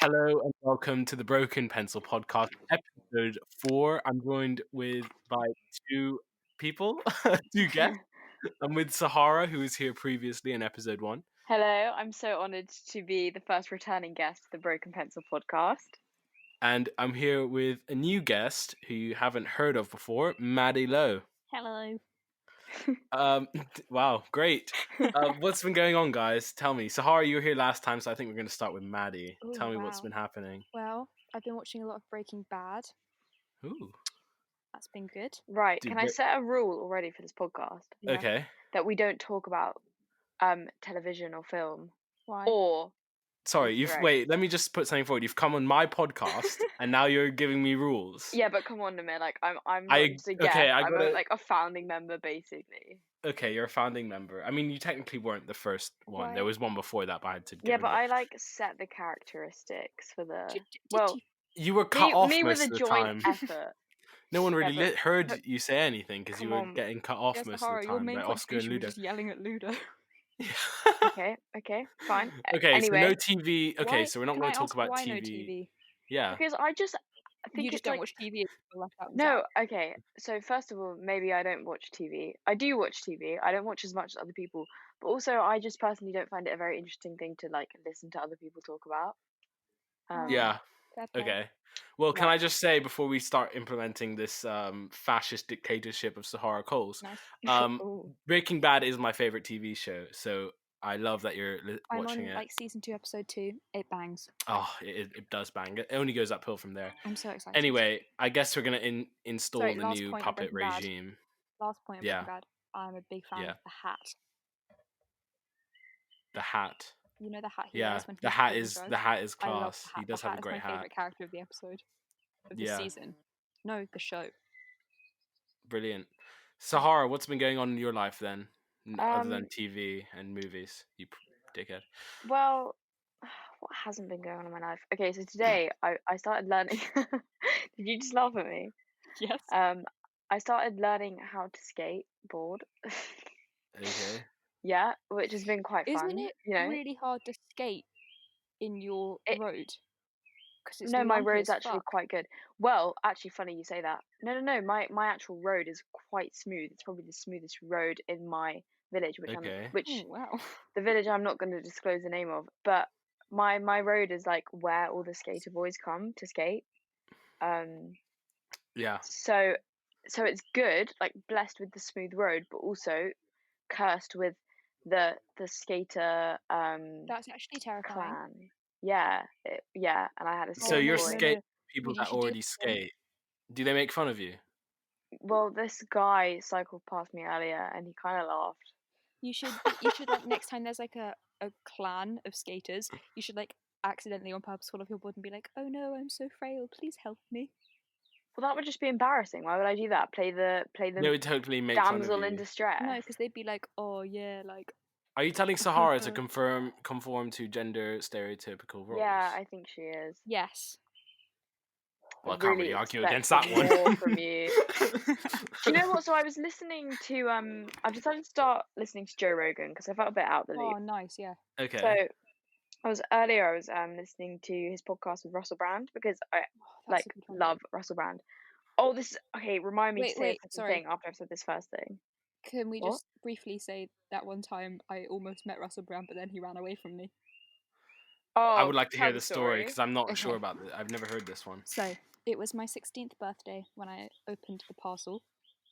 Hello and welcome to the Broken Pencil Podcast, episode 4. I'm joined by two people, two guests. I'm with Sahara, who was here previously in episode 1. Hello, I'm so honoured to be the first returning guest of the Broken Pencil podcast. And I'm here with a new guest who you haven't heard of before, Maddie Lowe. Hello. Wow, great. What's been going on, guys? Tell me. Sahara, you were here last time, so I think we're going to start with Maddie. Ooh, Tell me what's wow. been happening. Well, I've been watching a lot of Breaking Bad. Ooh. That's been good. Right, Dude, can I set a rule already for this podcast? Yeah. Okay. That we don't talk about television or film. Why? Or Sorry, Right. wait, let me just put something forward. You've come on my podcast and now you're giving me rules. Yeah, but come on, Namir, like I'm not I- just a guest. okay, I'm like a founding member basically. Okay, you're a founding member. I mean, you technically weren't the first one. Why? There was one before that, but I had to get Yeah, rid but of it. I like set the characteristics for the Did well You were cut off me most with of a the joint time. effort. No one really Yeah, but- heard you say anything because you Come were on. getting cut off Yes, most Sahara, of the your time main by Oscar and contribution was Ludo. just yelling at Ludo. Okay, Okay, anyway, so no TV. Okay, Why- so we're not can going I to talk ask about why TV. no TV? Yeah. because I think You just it's don't like watch TV. You're left out and no, sad. okay. So first of all, maybe I don't watch TV. I do watch TV. I don't watch as much as other people, but also I just personally don't find it a very interesting thing to like listen to other people talk about. Yeah. Fair play. Okay. Well, can Like- I just say before we start implementing this fascist dictatorship of Sahara Coles, Nice. Ooh. Breaking Bad is my favorite TV show, so I love that you're I'm watching on it. like season 2, episode 2. It bangs. Oh, it does bang. It only goes uphill from there. I'm so excited. Anyway, I guess we're gonna install Sorry, the last new point on puppet Breaking Bad. regime. Last point on Yeah. Breaking Bad. I'm a big fan Yeah. of the hat. The hat. You know the hat he Yeah, wears when the he's hat taking is drugs? the hat is I love class. the hat. He does The have hat a is great my hat. favorite character of the episode. Of this Yeah. season. No, the show. Brilliant. Sahara, what's been going on in your life then, other than Um, TV and movies? You dickhead. Well, what hasn't been going on in my life? Okay, so today I started learning. Did you just laugh at me? Yes. I started learning how to skateboard. Okay. Yeah, which has been quite fun. Isn't it you know? really hard to skate in your road? Because it's No, my lumpy road's as actually fuck. quite good. Well, actually, funny you say that. No. My actual road is quite smooth. It's probably the smoothest road in my village, Okay. Oh, wow. the village I'm not going to disclose the name of, but my road is like where all the skater boys come to skate. Yeah. So it's good, like blessed with the smooth road, but also cursed with the skater That's actually terrifying. clan. Yeah, and I had a So skater you're boy. skate people You that should do already the same. skate. Do they make fun of you? Well, this guy cycled past me earlier, and he kind of laughed. You should like next time there's like a clan of skaters, you should like accidentally on purpose fall off your board and be like, oh no, I'm so frail, please help me. Well, that would just be embarrassing. Why would I do that? Play the They would totally make fun of damsel you. in distress. No, because they'd be like, oh yeah, like Are you telling Sahara to conform to gender stereotypical roles? Yeah, I think she is. yes. Well, I can't really argue against that expected one. more from you. Do you know what? So I was listening to I've decided to start listening to Joe Rogan because I felt a bit out of the loop. Oh nice, yeah. Okay. So I was listening to his podcast with Russell Brand because I That's a good one. love Russell Brand. Oh, this okay. Remind me to say Wait, a second sorry. thing after I've said this first thing. Can we What? just briefly say that one time I almost met Russell Brand, but then he ran away from me? Oh, I would like to tell hear the story because I'm not Okay. sure about it. I've never heard this one. So it was my 16th birthday when I opened the parcel.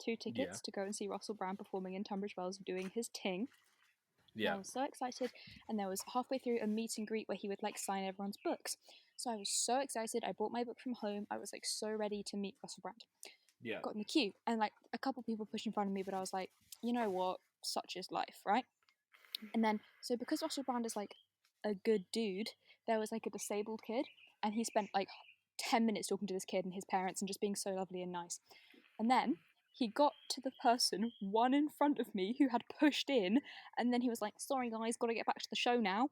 2 tickets to go and see Russell Brand performing in Tunbridge Wells doing his ting. Yeah. I was so excited, and there was halfway through a meet and greet where he would like sign everyone's books. So I was so excited. I brought my book from home. I was like so ready to meet Russell Brand. Yeah. Got in the queue, and like a couple people pushed in front of me, but I was like, you know what? Such is life, right? And then so because Russell Brand is like a good dude, there was like a disabled kid, and he spent like 10 minutes talking to this kid and his parents and just being so lovely and nice. And then he got to the person one in front of me who had pushed in, and then he was like, sorry guys, gotta get back to the show now.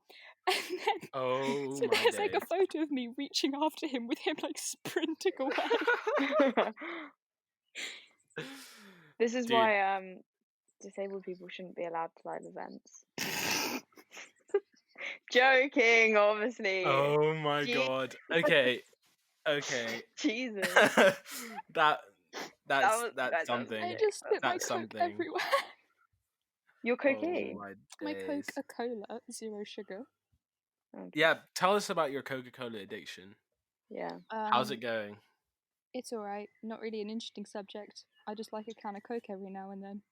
And then Oh so my there's like a days. photo of me reaching after him with him like sprinting away. This is Dude. why disabled people shouldn't be allowed to live events. joking, obviously. Oh my Jesus. god. Okay. Jesus. That's That something. I just spit my That's Coke something. everywhere. Your Oh cocaine. my My days. Coca-Cola, 0 sugar. Okay. Yeah, tell us about your Coca-Cola addiction. Yeah. How's it going? It's alright. Not really an interesting subject. I just like a can of Coke every now and then.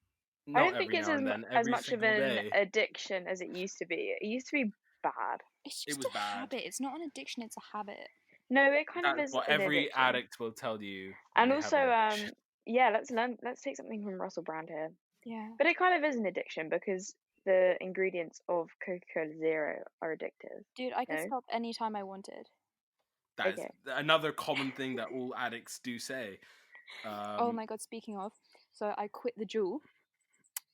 I Not don't think every it's now and then, as every much of single an day. addiction as it used to be. It used to be bad. It's It just was a bad. habit. It's not an addiction, it's a habit. No, it kind of That's is what an every addiction. addict will tell you. And when they have also, an addiction. yeah, let's take something from Russell Brand here. Yeah. But it kind of is an addiction because the ingredients of Coca-Cola Zero are addictive. Dude, I could No? stop anytime I wanted. That is Okay. another common thing that all addicts do say. Oh my god, speaking of, so I quit the Juul.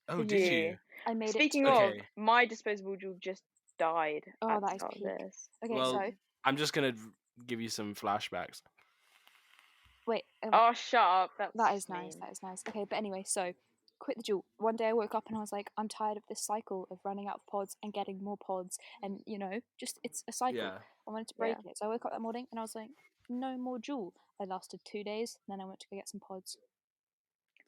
Oh, did Yeah. you? I made Speaking it to... of, Okay. my disposable Juul just died Oh, at the that is start of peak. this. Okay, Well, so... I'm just gonna give you some flashbacks. Wait. Oh, shut up. That is nice, that is nice. Okay, but anyway, so... Quit the Juul. One day I woke up and I was like, I'm tired of this cycle of running out of pods and getting more pods, and you know, just it's a cycle. Yeah. I wanted to break it, so I woke up that morning and I was like, no more Juul. I lasted 2 days, then I went to go get some pods.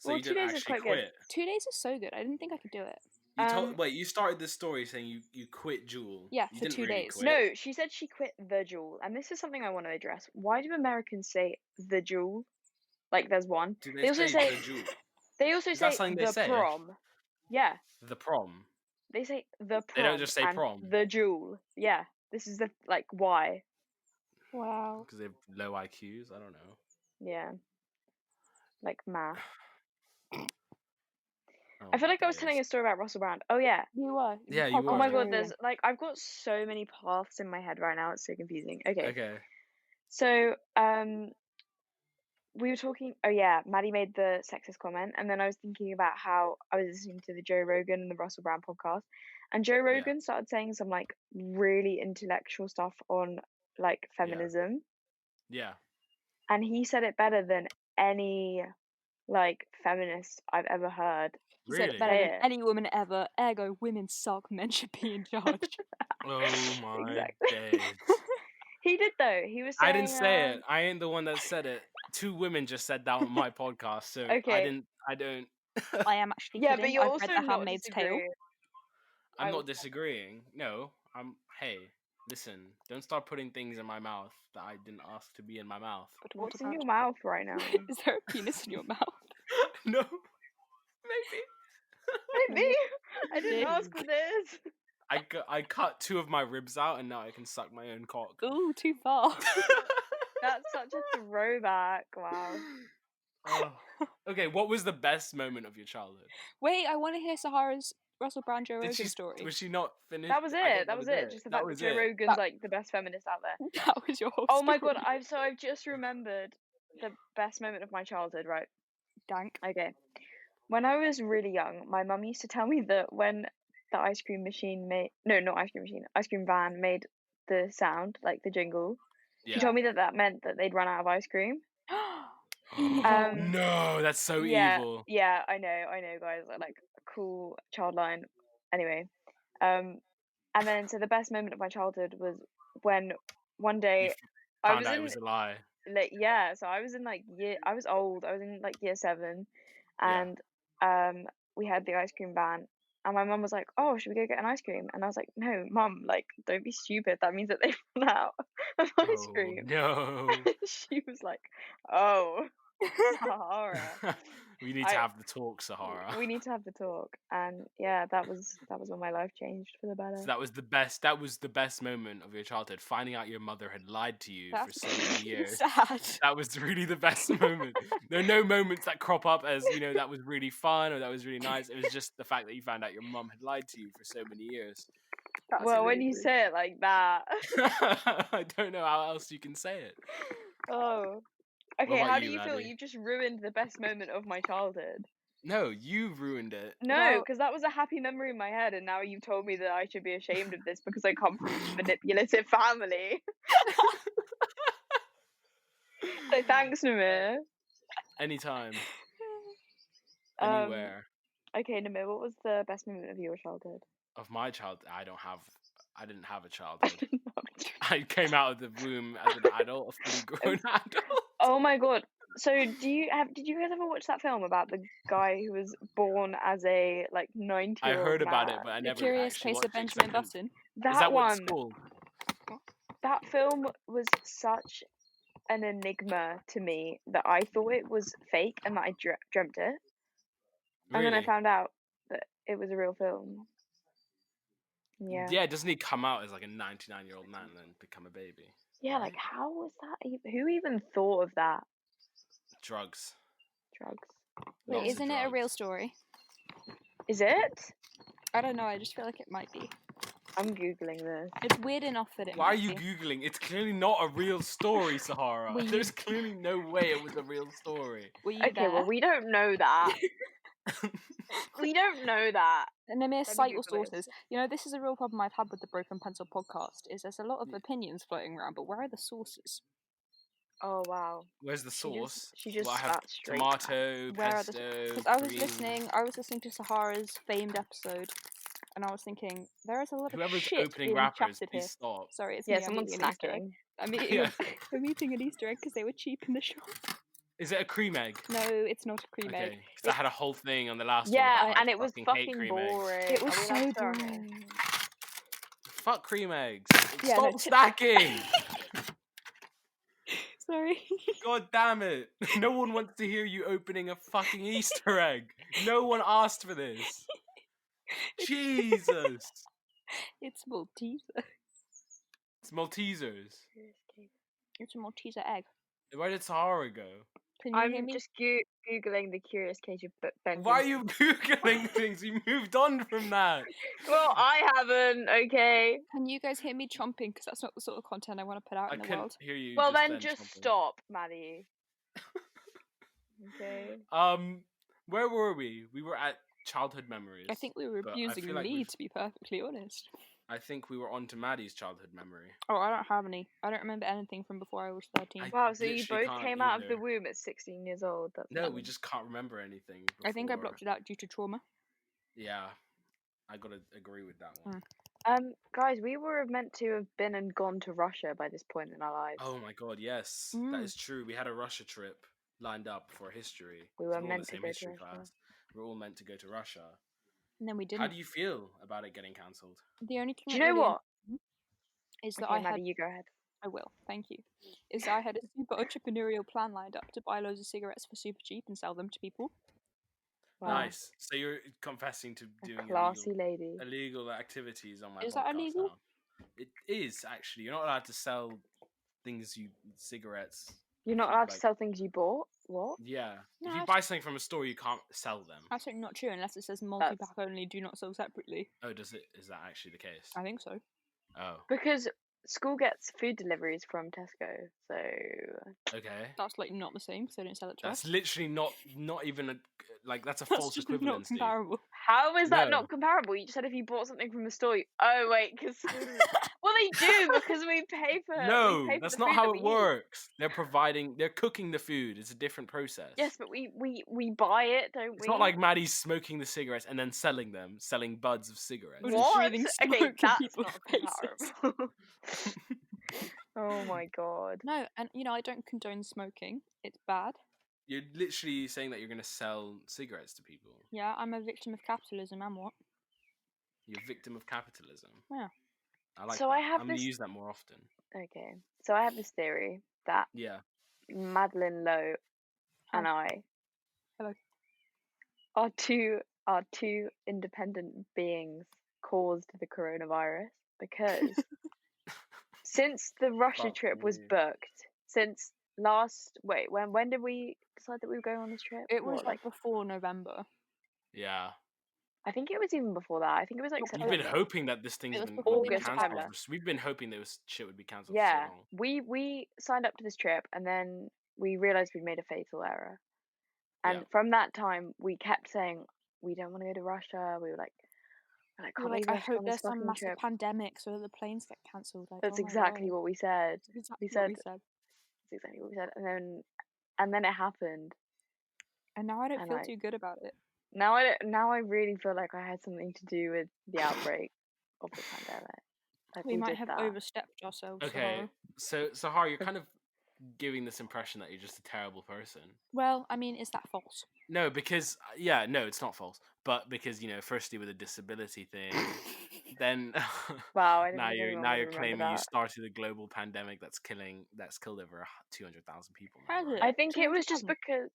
So Well, you 2 didn't days is actually quite quit. good. 2 days is so good. I didn't think I could do it. You wait. You started this story saying you quit Juul. Yeah, you for didn't 2 really days. Quit. No, she said she quit the Juul, and this is something I want to address. Why do Americans say the Juul? Like there's one. Do They also say the Juul? they also Is that say something they the say? prom. Yeah, The prom. they say the prom. They don't just say and prom. the Juul. Yeah, this is the why. Wow. Because they have low IQs. I don't know. Yeah, like math. Oh I feel my like I was days. telling a story about Russell Brand. Oh yeah. You were. Yeah, you Oh my were. god, there's I've got so many paths in my head right now. It's so confusing. Okay. Okay. So we were talking. Oh yeah, Maddie made the sexist comment, and then I was thinking about how I was listening to the Joe Rogan and the Russell Brand podcast, and Joe Rogan started saying some like really intellectual stuff on like feminism. Yeah. And he said it better than any like feminist I've ever heard. He said Really? it better than any woman ever. Ergo, women suck. Men should be in charge. Oh my Exactly. days. He did though. He was saying. I didn't say it. I ain't the one that said it. 2 women just said that on my podcast, so Okay. I don't. I am actually Yeah, kidding. but you're I've also read The not Handmaid's Tale. disagreeing. I'm I not will- disagreeing. No, Hey, listen. Don't start putting things in my mouth that I didn't ask to be in my mouth. But what What's in about... your mouth right now? Is there a penis in your mouth? No, maybe. Maybe. I didn't ask for this. I cut 2 of my ribs out, and now I can suck my own cock. Ooh, too far. That's such a throwback. Wow. Oh. Okay, what was the best moment of your childhood? Wait, I want to hear Sahara's Russell Brand Joe Did Rogan she? story. Was she not finished? That was I it. thought That was it. Just the fact that was Joe it. Rogan's like the best feminist out there. That was your whole Oh my story. god, I've just remembered the best moment of my childhood, right? Dank. Okay. When I was really young, my mum used to tell me that when the ice cream machine made ice cream van made the sound, like the jingle, she told me that meant that they'd run out of ice cream. Evil. No, that's so Yeah, evil. yeah, I know, guys, like a cool child line. Anyway, and then so the best moment of my childhood was when one day I Found was out in it was a lie. so I was in I was old. I was in like year 7, Yeah. and we had the ice cream van, and my mum was like, "Oh, should we go get an ice cream?" And I was like, "No, mum, like don't be stupid. That means that they've run out of ice Oh cream." no. She was like, "Oh, Sahara." We need to have the talk, Sahara. We need to have the talk, and yeah, that was when my life changed for the better. So that was the best moment of your childhood, finding out your mother had lied to you for so many years. Sad. That was really the best moment. There are no moments that crop up as, that was really fun or that was really nice. It was just the fact that you found out your mum had lied to you for so many years. Well, when you say it like that. I don't know how else you can say it. Oh. Okay, about how do you, you feel? Maddie? You've just ruined the best moment of my childhood. No, you ruined it. No, because that was a happy memory in my head, and now you've told me that I should be ashamed of this because I come from a manipulative family. So thanks, Namir. Anytime. Anywhere. Okay, Namir, what was the best moment of your childhood? Of my child, I don't have I didn't have a childhood. I came out of the womb as an adult, a fully grown adult. Oh my god. So did you guys ever watch that film about the guy who was born as a like 90-year-old I heard about man? it, but I The never Curious actually Case watched of it. 'Cause I Benjamin couldn't- Button. Is That that what it's one, called? that film was such an enigma to me that I thought it was fake and that I dreamt it. And then I Really? found out that it was a real film. Yeah. Yeah, doesn't he come out as like a 99-year-old man and then become a baby? Yeah, right? like how was that? Who even thought of that? Drugs. Drugs. Wait, Lots of isn't it a real drugs. story? Is it? I don't know. I just feel like it might be. I'm googling this. It's weird enough that it Why are might you be. googling? It's clearly not a real story, Sahara. Were you- There's clearly no way it was a real story. Were you Okay, there? well we don't know that. We don't know that. And the mere Let me cite your Google this. sources. You know, this is a real problem I've had with the Broken Pencil podcast. Is there's a lot of opinions floating around, but where are the sources? Oh wow. Where's the She just- sauce? she just Well, I have spat straight out. tomato, Where are the? pesto, Because I was cream. listening to Sahara's famed episode, and I was thinking there is a lot of Whoever's shit opening being rappers, chatted please here. stop. Sorry, it's Yeah, me. I'm someone's eating an Easter egg. snacking. I'm eating. Yeah. I'm eating an Easter egg because they were cheap in the shop. Is it a cream egg? No, it's not a cream egg. Okay, because I had a whole thing on the last one. Yeah, about how and I it was hate fucking cream eggs. boring. It was Are we so allowed to swear on boring. this? Fuck cream eggs. Yeah, Stop no, snacking. Sorry. God damn it. No one wants to hear you opening a fucking Easter egg. No one asked for this. Jesus. It's Malteser. It's Maltesers. It's a Malteser egg. Where did Sahara go? Can you hear I'm me? just googling the Curious Case of Benjamin. Why are you Googling things? You moved on from that. Well, I haven't. Okay. Can you guys hear me chomping? Because that's not the sort of content I want to put out I in the couldn't world. hear you. Well, then just chomping. stop, Maddie. Okay. Where were we? We were at childhood memories. I think we were but I abusing feel like me, we've- to be perfectly honest. I think we were on to Maddie's childhood memory. Oh, I don't have any. I don't remember anything from before I was 13. I Wow, so you literally both can't came out of the either. womb at 16 years old. That's No, we amazing. just can't remember anything. I think I before- blocked it out due to trauma. Yeah, I gotta agree with that one. Guys, we were meant to have been and gone to Russia by this point in our lives. Oh my god, yes, that is true. We had a Russia trip lined up for history. We 'cause were all in meant the to same go to history Russia. class. We're all meant to go to Russia. And then we didn't. How do you feel about it getting cancelled? The only thing Do you that know really what? is that Okay, I Maddie, had. you go ahead. I will, thank you. Is that I had a super entrepreneurial plan lined up to buy loads of cigarettes for super cheap and sell them to people. Wow. Nice. So you're confessing to A doing classy lady. illegal activities on my Is podcast that illegal? now. It is actually. You're not allowed to sell cigarettes. You're not for, allowed to like- sell things you bought? What? Yeah. No, If you that's- buy something from a store, you can't sell them. Absolutely not true unless it says multi-pack only, do not sell separately. Oh, does it? Is that actually the case? I think so. Oh, Because school gets food deliveries from Tesco, so okay. That's like not the same because they don't sell it to That's us. literally not even a that's a That's false just not equivalency. comparable. how is that No. not comparable? You just said if you bought something from the store. Oh wait, because well they do because we pay for. No, we pay for that's the not food how that it we eat. works. They're cooking the food. It's a different process. Yes, but we buy it, don't we? It's not like Maddie's smoking the cigarettes and then selling them, selling buds of cigarettes. We're just What? breathing Okay, smoke in that's people's not faces. comparable. Oh my god. No, and I don't condone smoking. It's bad. You're literally saying that you're going to sell cigarettes to people. Yeah, I'm a victim of capitalism and what? You're a victim of capitalism. Yeah. I like So that. I have I'm going this- to use that more often. Okay, so I have this theory that Yeah. Madeline Lowe and I Hello. are two independent beings caused the coronavirus because since the Russia Fuck trip was me. booked, since when did we decide that we were going on this trip? It was What, like before November. Yeah. I think it was even before that. I think it was like You've You've been September. hoping that this thing's It was been before would be August, cancelled. September. We've been hoping that shit would be cancelled Yeah, for so long. we signed up to this trip and then we realized we'd made a fatal error. And Yeah. from that time, we kept saying we don't want to go to Russia. We were like, You're can't like, believe I we have to go hope on there's this some fucking massive trip. pandemic so that the planes get cancelled. Like, That's oh my exactly God. what we said. That's exactly said- what we said. That's exactly what we said. And then it happened. And now I don't And feel I- too good about it. Now I really feel like I had something to do with the outbreak of the pandemic. Like We might did have that. overstepped ourselves. Okay, so Sahara, you're kind of giving this impression that you're just a terrible person. Well, I mean, is that false? No, because no, it's not false. But because firstly with a disability thing, then Wow, I didn't now think you're anyone would remember claiming you that. started a global pandemic that's killed over 200,000 people now, Has right? it? I think it was just 200,000? because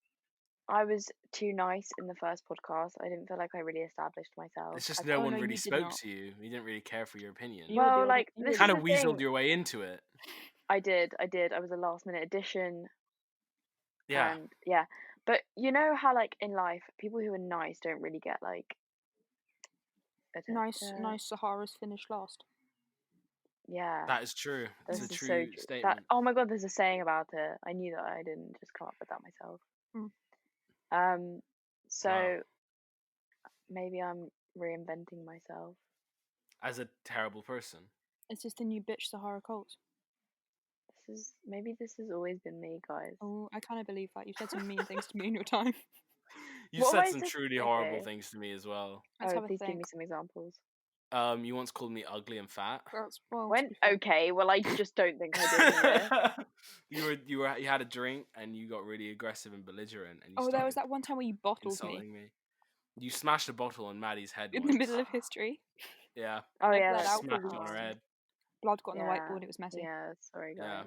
I was too nice in the first podcast. I didn't feel like I really established myself. It's just I no Oh, one no, really you did spoke not. to you. You didn't really care for your opinion. You were Well, building. like You this were is Kind the of building. weaseled thing. your way into it. I did. I was a last minute addition, Yeah, and yeah. But you know how like in life, people who are nice don't really get like Nice Sahara's finished last. Yeah, that is true. It's this a is so true true. That statement. oh my god, there's a saying about it. I knew that I didn't just come up with that myself. Mm. So Wow. maybe I'm reinventing myself. As a terrible person. Is this the new bitch Sahara calls? Maybe this has always been me, guys. Oh, I kind of believe that. You've said some mean things to me in your time. You What have said I some said? truly horrible Okay. things to me as well. Let's have a Please give think. me some examples. You once called me ugly and fat. Well, When okay, well I just don't think I did. you had a drink and you got really aggressive and belligerent and you Oh, there was started that one time where you bottled insulting me me. You smashed a bottle on Maddie's head in once. the middle of history. Yeah, Oh I yeah, bled that's out. smacked it on her head. Blood got on the yeah, whiteboard. It was messy. yeah. Sorry, guys. Yeah.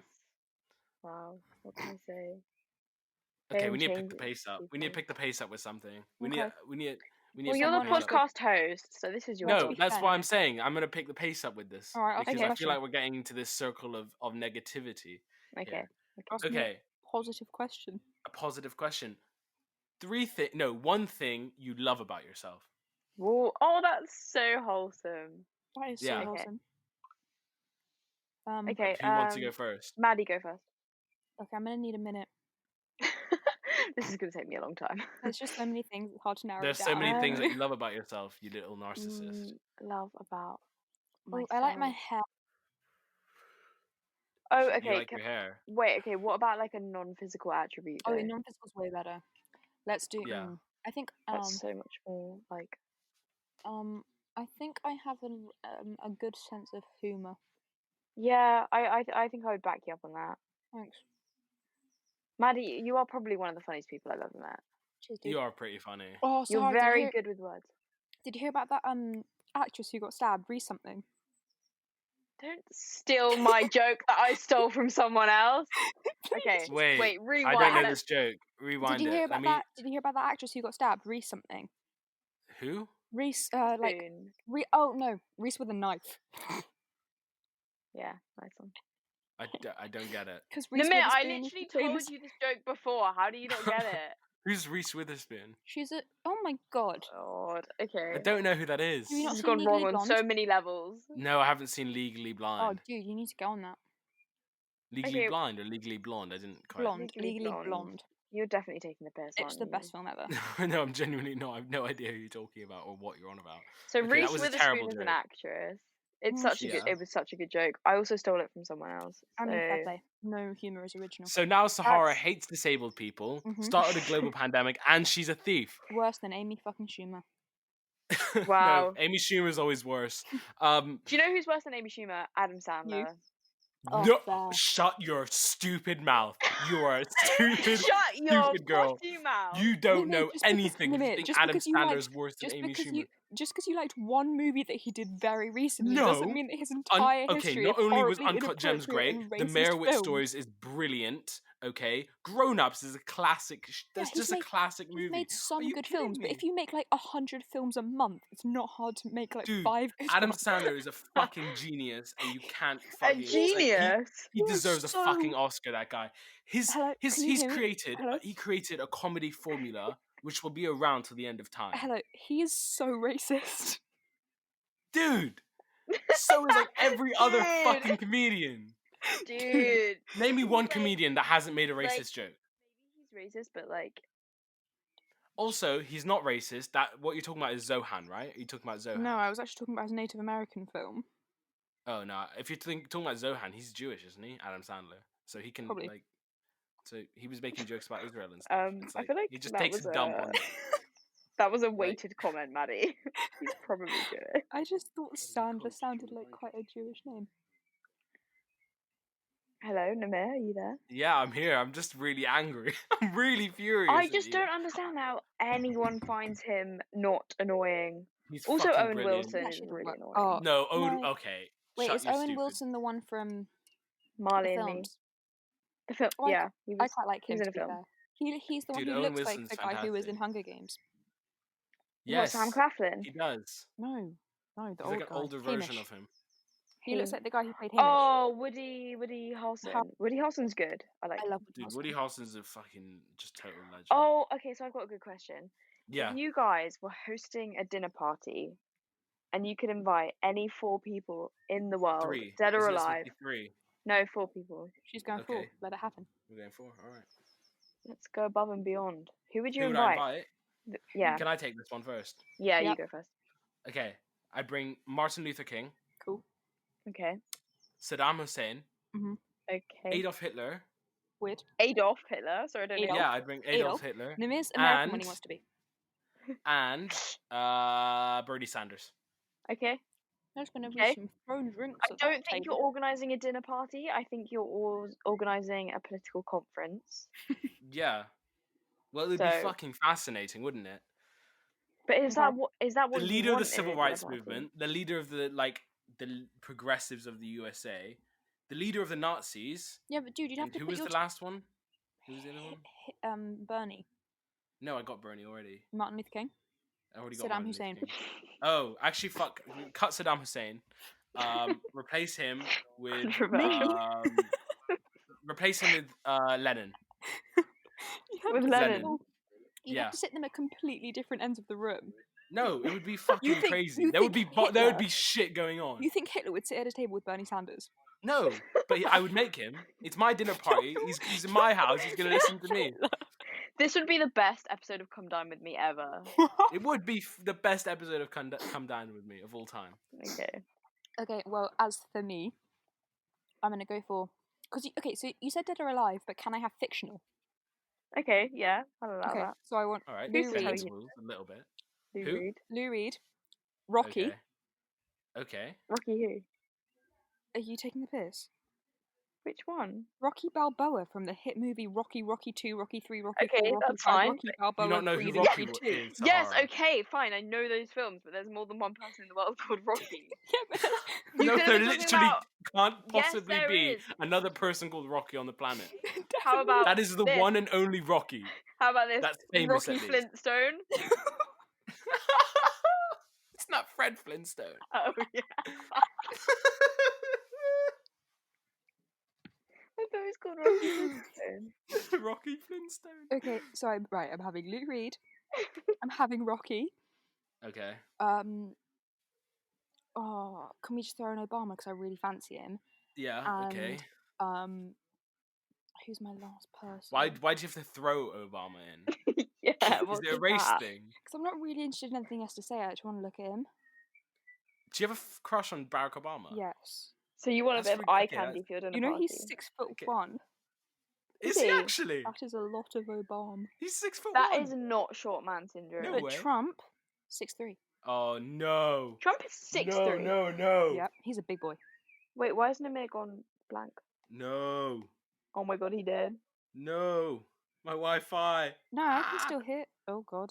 Wow, what can I say? Okay, Fame we need to pick the changes pace up. We need to people. pick the pace up with something. We Okay. need Well, to you're pick the the pace up. podcast host, so this is your Let's No, be job. that's fair why now. I'm saying I'm gonna pick the pace up with this. All right, ask me a because I feel question. like we're getting into this circle of negativity. Okay. here. Ask me Okay, a positive question. a positive question. One thing you love about yourself. Whoa, oh, that's so wholesome. That is Yeah. so Okay. wholesome. Okay, Who wants to go first? Maddie, go first. Okay, I'm gonna need a minute. This is gonna take me a long time. There's just so many things. It's hard to narrow There's it so down. many things that you love about yourself, you little narcissist. Love about Oh, myself. I like my hair. Oh, You okay. like your hair. Wait, okay. What about like a non-physical attribute? Oh, Though? non-physical's way better. Let's do. Yeah. I think. That's so much more like. I think I have a good sense of humor. Yeah, I think I would back you up on that. Thanks. Maddie, you are probably one of the funniest people I've ever met. Cheers, dude. You are pretty funny. Oh, You're Sahara, very good with words. Did you hear about that actress who got stabbed? Reese something. Don't steal my joke that I stole from someone else. Okay, Wait, rewind. I don't know Let's- this joke. Rewind Did you hear it. about that? Did you hear about that actress who got stabbed? Reese something. Who? Reese, Spoon. oh no, Reese with a knife. Yeah, nice one. I don't get it. Because No, mate, I literally told you this joke before. How do you not get it? Who's Reese Witherspoon? She's a. Oh my god. God. Okay. I don't know who that is. Have you not This has seen gone Legally wrong on Blonde? so many levels. No, I haven't seen Legally Oh, Blind. dude, you need to go on that. Legally Okay. Blind or Legally Blonde? I didn't quite. Blonde, Legally Legally Blonde. Blonde. You're definitely taking the piss. It's the best film ever. No, I'm genuinely not. I have no idea who you're talking about or what you're on about. So Okay, that Reese was a terrible Witherspoon is an joke. actress. It's Mm, such a Yeah. good. It was such a good joke. I also stole it from someone else. I mean, fair So play. No humor is original. So now Sahara That's- hates disabled people, Mhm. started a global pandemic, and she's a thief. Worse than Amy fucking Schumer. Wow. No, Amy Schumer is always worse. Do you know who's worse than Amy Schumer? Adam Sandler. Oh, No, fair. shut your stupid mouth. You are a stupid, Shut your stupid girl. potty mouth. You don't No, know just because- anything. no, if no, you think just Adam because you Sandler liked- is worse than Just Amy because Schumer. you liked one movie that he did very recently No. doesn't mean that his entire Okay, history not of only was horribly Uncut Gems great, inappropriate The and Mayor racist Witch films. Stories is brilliant. Okay, Grown Ups is a classic. That's he's just a made- classic He's movie. made Are some you good kidding films, but me? if you make like 100 films a month, it's not hard to make like Dude, 5 good Adam ones. Sandler is a fucking genius, and you can't A fucking. like, genius. he You're deserves a so- fucking Oscar. That guy. Hello, can you hear me? Hello? He created a comedy formula which will be around till the end of time. Hello, he is so racist. Dude, so is like every other Dude. fucking comedian. Dude. Name me one Like- comedian that hasn't made a like- racist joke. Maybe he's racist, but like. Also, he's not racist. That what you're talking about is Zohan, right? Are you talking about Zohan? No, I was actually talking about his Native American film. Oh no! If you're talking about Zohan, he's Jewish, isn't he? Adam Sandler, so he can Probably. like. So he was making jokes about Israel and stuff. It's I feel like he just that takes was a dump on. That was a Wait. weighted comment, Maddie. He's probably Jewish. I just thought Sandler coach, sounded you like like- quite a Jewish name. Hello, Namir, are you there? Yeah, I'm here. I'm just really angry. I'm really furious. I at just you. don't understand how anyone finds him not annoying. He's Also, fucking Owen brilliant. Wilson is Actually, really well, annoying. oh, No, Owen. no. Okay. Wait, Shut is your Owen stupid. Wilson the one from Marley the and me. films? The film, Oh, yeah, I quite like he him, was to in a be film. fair. He's the one Dude, who Owen looks like Wilson's the guy who was in fantastic. Hunger Games. Yes, What, Sam Claflin? he does. No, the He's old like an guy. older Hamish. version of him. He looks like the guy who played Hamish. Oh, Woody Harrelson. Woody Harrelson's good. I like I him. love Woody Dude, Harrelson. Woody Harrelson's a fucking just total legend. Oh, okay, so I've got a good question. yeah. If you guys were hosting a dinner party and you could invite any 4 people in the world, 3. dead or Isn't it supposed to alive. be 3? No, 4 people. She's going full. Okay. Let it happen. We're going 4. All right. Let's go above and beyond. Who would you Who would I invite? invite? Yeah. Can I take this one first? Yeah, you Yep. go first. Okay. I bring Martin Luther King, Cool. Okay. Saddam Hussein, Okay. Adolf Hitler. Weird. Adolf Hitler. Sorry, I don't know. Adolf. Yeah, I bring Adolf Hitler. Nimir's American when And- he wants to be. And Bernie Sanders. Okay. There's going to be Okay. some thrown drinks I at don't that think table. you're organising a dinner party. I think you're organising a political conference. Yeah. Well, it would be So- fucking fascinating, wouldn't it? But is Okay. that what The you leader of want the in a civil dinner rights party? movement, the leader of the progressives of the USA, the leader of the Nazis. Yeah, but dude, you'd have And to who put was your the last one? Who was the other one? Bernie, No, I got Bernie already. Martin Luther King. I already got Saddam Martin Luther Hussein. King. Oh, actually, fuck. Cut Saddam Hussein. Replace him with Controversial. replace him with Lenin. You have With to sit Lenin. them- You'd Yeah. have to sit them at completely different ends of the room. No, it would be fucking think- crazy. you There would think be there would Hitler- be shit going on. You think Hitler would sit at a table with Bernie Sanders? No, but I would make him. It's my dinner party. He's in my house. He's gonna listen to me. This would be the best episode of Come Dine With Me ever. It would be the best episode of Come Down With Me of all time. Okay. Okay, well, as for me, I'm gonna go for okay. So you said dead or alive, but can I have fictional? Okay, yeah, I'll allow Okay, that. so I want All right, Lou Who's bend Reed. the rules a little bit. Lou Who? Reed. Lou Reed, Rocky. Okay. Okay. Rocky who? Are you taking the piss? Which one? Rocky Balboa from the hit movie Rocky, Rocky 2, Rocky 3, Rocky Okay, 4, Rocky that's 5, fine, Rocky but- Balboa You don't know 3, who the Rocky 2. is? Yes, Sahara. okay, fine. I know those films, but there's more than one person in the world called Rocky. Yeah, but You No, could have there been talking literally about- can't Yes, possibly there be is. another person called Rocky on the planet. How about That is the this? one and only Rocky. How about this? That's famous, Rocky at least. Flintstone. It's not Fred Flintstone. Oh yeah. I thought it was called Rocky Flintstone. Rocky Flintstone. okay, so I'm having Lou Reed. I'm having Rocky. Okay. Oh, can we just throw in Obama because I really fancy him? Yeah. Okay. And who's my last person? Why do you have to throw Obama in? Yeah. Is What it a race that? thing? Because I'm not really interested in anything else to say. I just want to look at him. Do you have a crush on Barack Obama? Yes. So you want a That's bit of really- eye okay, candy for your dinner You know party? he's 6'1". Okay. Is Is he he? actually? That is a lot of Obama. He's 6'1". That is not short man syndrome. No But way. Trump, 6'3". Oh no. Trump is 6'3". No. Yep, he's a big boy. Wait, why isn't Amir gone blank? No. Oh my god, he did. No. My Wi-Fi. No, I can still hit. Oh god.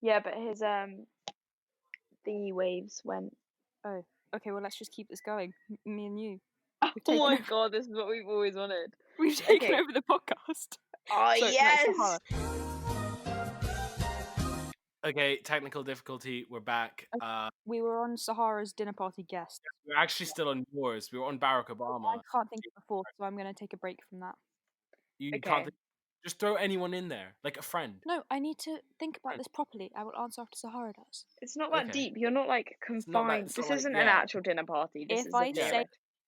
Yeah, but his thingy waves went. Oh. Okay, well let's just keep this going. Me and you. Oh taken my over- god, this is what we've always wanted. We've taken Okay. over the podcast. Oh So, no, yes. Sahara. Okay, technical difficulty. We're back. We were on Sahara's dinner party guest. We're actually still on yours. We were on Barack I Obama. can't think of the fourth, so I'm going to take a break from that. You Okay. can't just throw anyone in there, like a friend. No, I need to think about this properly. I will answer after Sahara does. It's not that Okay. deep. You're not like not that- confined. it's This not like- isn't an yeah. actual dinner party. This If is I a say- theory.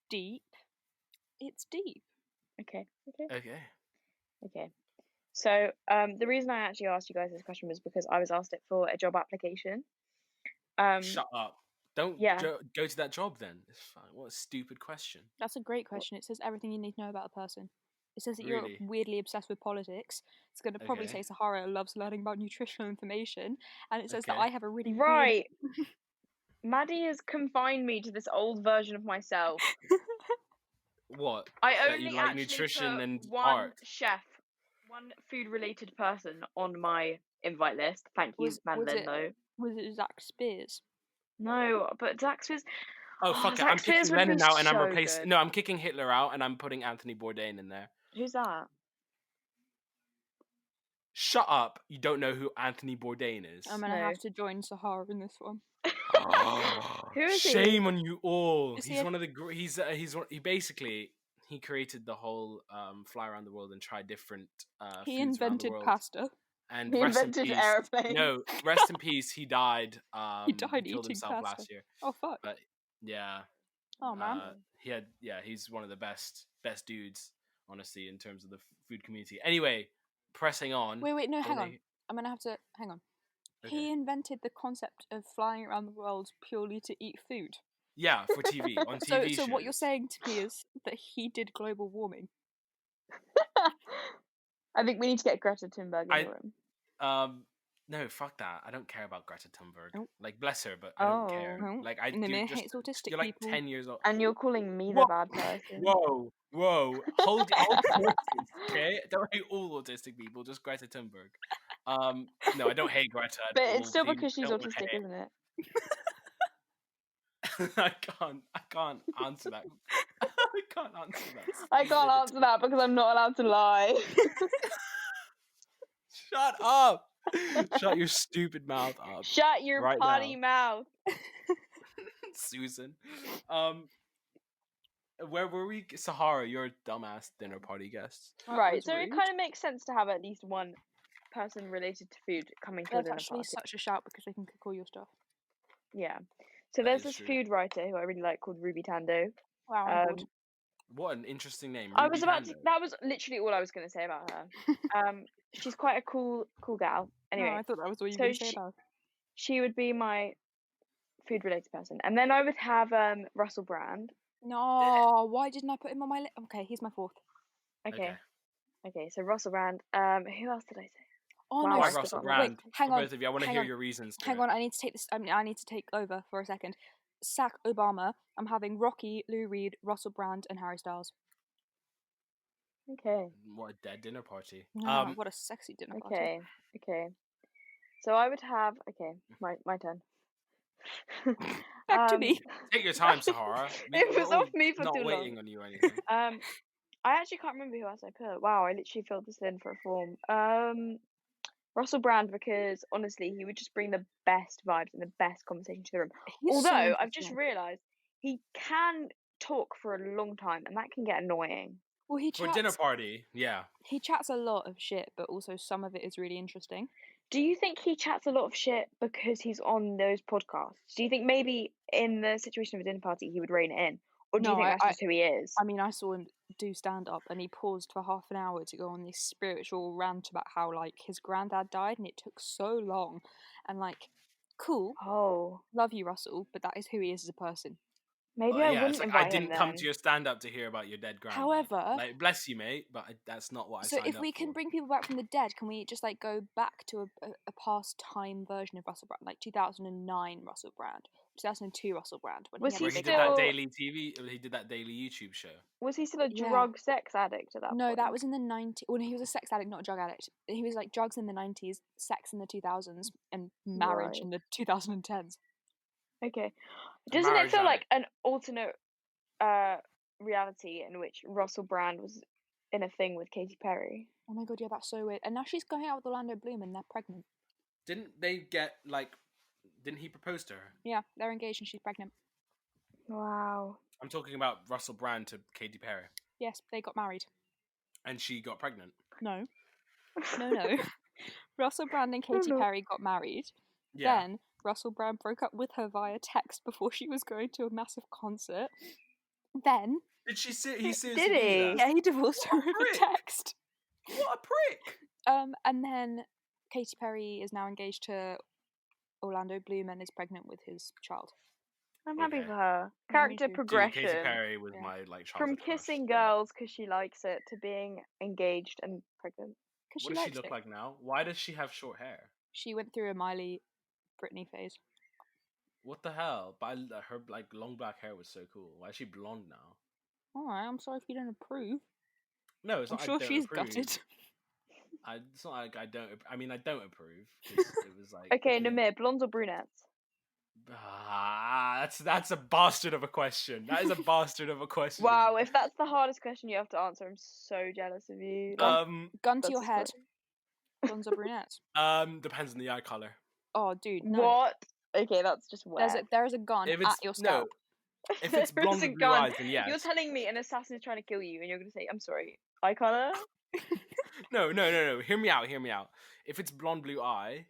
Deep. It's deep. Okay. Okay. So, the reason I actually asked you guys this question was because I was asked it for a job application. Shut up. Don't yeah. go to that job then. It's fine. What a stupid question. That's a great question. It says everything you need to know about a person. It says that you're Really? weirdly obsessed with politics. It's going to probably Okay. say Sahara loves learning about nutritional information, and it says that Okay. I have a really weird. Right. Maddie has confined me to this old version of myself. What? I That you only like actually nutrition put and one art? chef, one food-related person on my invite list. Thank you, Madeline, though. Was it Zach Spears? No, but Zach Spears. Oh, fuck it. Zach I'm Spears kicking would Lenin be out and I'm so replacing. good. No, I'm kicking Hitler out and I'm putting Anthony Bourdain in there. Who's that? Shut up. You don't know who Anthony Bourdain is. I'm gonna No. have to join Sahara in this one. Who is he? Shame on you all. Is he He's a- one of the. He basically he created the whole fly around the world and try different He foods around the invented world. pasta. And He rest in invented peace. airplanes. No, rest in peace. He died. He died killed eating himself pasta. last year. Oh fuck. But yeah. Oh man. He's one of the best dudes, honestly, in terms of the food community. Anyway, pressing on. Wait, no, hang Only- on. I'm gonna have to hang on. Okay. He invented the concept of flying around the world purely to eat food. Yeah, for TV on TV So shows. what you're saying to me is that he did global warming. I think we need to get Greta Thunberg in the room. No, fuck that. I don't care about Greta Thunberg. Oh. Like, bless her, but I don't care. Oh. Like, I Nimir do. Just, hates autistic you're like people. 10 years old. And you're calling me the Whoa. bad person. Whoa. Hold your horses, okay? Don't hate all autistic people, just Greta Thunberg. No, I don't hate Greta at But all. it's still Please because she's don't autistic, hate. isn't it? I can't answer that. I can't answer that. I can't answer that because I'm not allowed to lie. Shut up! Shut your stupid mouth up, Shut your right potty now. mouth. Susan. Where were we? Sahara, you're a dumbass dinner party guest. That Right, was so it rude. kind of makes sense to have at least one person related to food coming to a That's dinner actually party. such a shout because they can cook all your stuff. Yeah. So That there's is this true. food writer who I really like called Ruby Tando. Wow, I'm bored. What an interesting name. I Ruby was about to. Tando. That was literally all I was going to say about her. She's quite a cool gal. Anyway, No, I thought that was all you so were going to say about. she would be my food related person, and then I would have Russell Brand. No, why didn't I put him on my list? Okay, he's my fourth. Okay. So Russell Brand. Who else did I say? Oh Wow, no, I Why still Russell got Brand? Wait, hang For on. both of you, I want to hang hear on. your reasons. Hang on, I need to take this. I need to take over for a second. Sack Obama. I'm having Rocky, Lou Reed, Russell Brand, and Harry Styles. Okay. What a dead dinner party. What a sexy dinner party. Okay. So I would have. Okay, my turn. Back to me. Take your time, Sahara. It was We're all off me for not too long. waiting on you or anything. I actually can't remember who else I put. Wow, I literally filled this in for a form. Russell Brand, because honestly, he would just bring the best vibes and the best conversation to the room. He's so Although I've just interesting. realised he can talk for a long time, and that can get annoying. Well, he For chats. a dinner party, yeah. He chats a lot of shit, but also some of it is really interesting. Do you think he chats a lot of shit because he's on those podcasts? Do you think maybe in the situation of a dinner party he would rein it in? Or do you No, think that's just who he is? I mean, I saw him do stand up, and he paused for half an hour to go on this spiritual rant about how like his granddad died, and it took so long. And like, cool, Oh, love you, Russell, but that is who he is as a person. maybe I Yeah, wouldn't it's like invite I didn't him come then. to your stand-up to hear about your dead granddad. However, like, bless you, mate, but that's not what I so signed if up we can for. bring people back from the dead, can we just like go back to a past time version of Russell Brand, like 2009 Russell Brand, 2002 Russell Brand, when Was he he had Where a he big did that still- daily TV, he did that daily YouTube show. Was he still a Yeah. drug sex addict at that point? No, that was in the 90s. Well, no, he was a sex addict, not a drug addict. He was like drugs in the 90s, sex in the 2000s, and marriage Right. in the 2010s. Okay. A Doesn't it marriage feel like addict. an alternate reality in which Russell Brand was in a thing with Katy Perry? Oh my god, yeah, that's so weird. And now she's going out with Orlando Bloom and they're pregnant. Didn't they get, like... Didn't he propose to her? Yeah, they're engaged and she's pregnant. Wow. I'm talking about Russell Brand to Katy Perry. Yes, they got married. And she got pregnant. No. No. Russell Brand and Katy no. Perry got married. Yeah. Then Russell Brand broke up with her via text before she was going to a massive concert. Then... Did he seriously Did do he? that? Yeah, he divorced her What a over prick. text. What a prick! And then Katy Perry is now engaged to Orlando Bloom and is pregnant with his child. I'm happy Okay. for her. Yeah, me Character too. Dude, Katy progression Perry was Yeah. my like from childhood crush. kissing so- girls because she likes it to being engaged and pregnant. Because What she does she likes look it. like now? Why does she have short hair? She went through a Miley Britney phase. What the hell? But her like long black hair was so cool. Why is she blonde now? Alright, I'm sorry if you don't approve. No, it's I'm not. sure I don't she's approve. gutted. It's not like I don't. I mean, I don't approve because it was like. Okay, Namir, blondes or brunettes? That's a bastard of a question. That is a bastard of a question. Wow, if that's the hardest question you have to answer, I'm so jealous of you. Like, Gun to that's your the head. story. Blondes or brunettes? Depends on the eye color. Oh, dude, no. What? Okay, that's just wet. There is a gun If at it's your no, scalp. if it's There blonde is a with blue gun. eyes, then yes. You're telling me an assassin is trying to kill you, and you're gonna say, "I'm sorry, eye color." No. Hear me out. If it's blonde blue eye,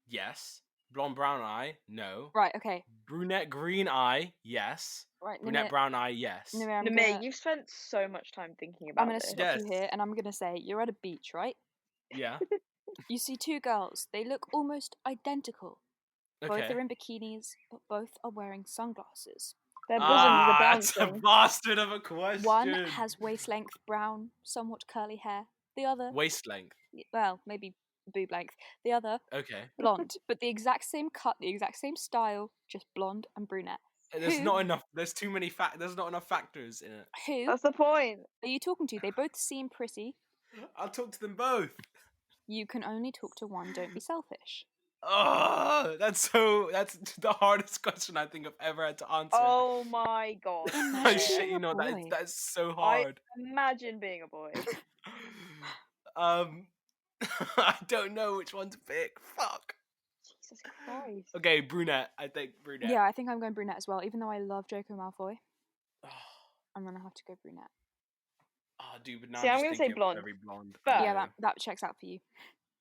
yes. Blonde brown eye, no. Right, okay. Brunette green eye, yes. Right, Brunette Namir, brown eye, yes. Namir, Namir, you've spent so much time thinking I'm about gonna this. stop you Yes. here, and I'm gonna say you're at a beach, right? Yeah. You see two girls. They look almost identical. Both Okay. are in bikinis, but both are wearing sunglasses. Their bosoms are That's a bouncing. bastard of a question. One has waist-length brown, somewhat curly hair. The other, Waist length. well, maybe boob length. The other, Okay. blonde, but the exact same cut, the exact same style, just blonde and brunette. There's Who- not enough. There's too many There's not enough factors in it. Who That's the point. are you talking to? They both seem pretty. I'll talk to them both. You can only talk to one. Don't be selfish. Oh, that's the hardest question I think I've ever had to answer. Oh my god. I Imagine shit being you a not. boy. That's so I hard. imagine being a boy. I don't know which one to pick. Fuck. Jesus Christ. Okay, brunette. I think brunette. Yeah, I think I'm going brunette as well. Even though I love Draco Malfoy, I'm gonna have to go brunette. Oh, dude, but now See, I'm I'm just gonna say thinking of blonde, every blonde. but- I Yeah, know. that checks out for you.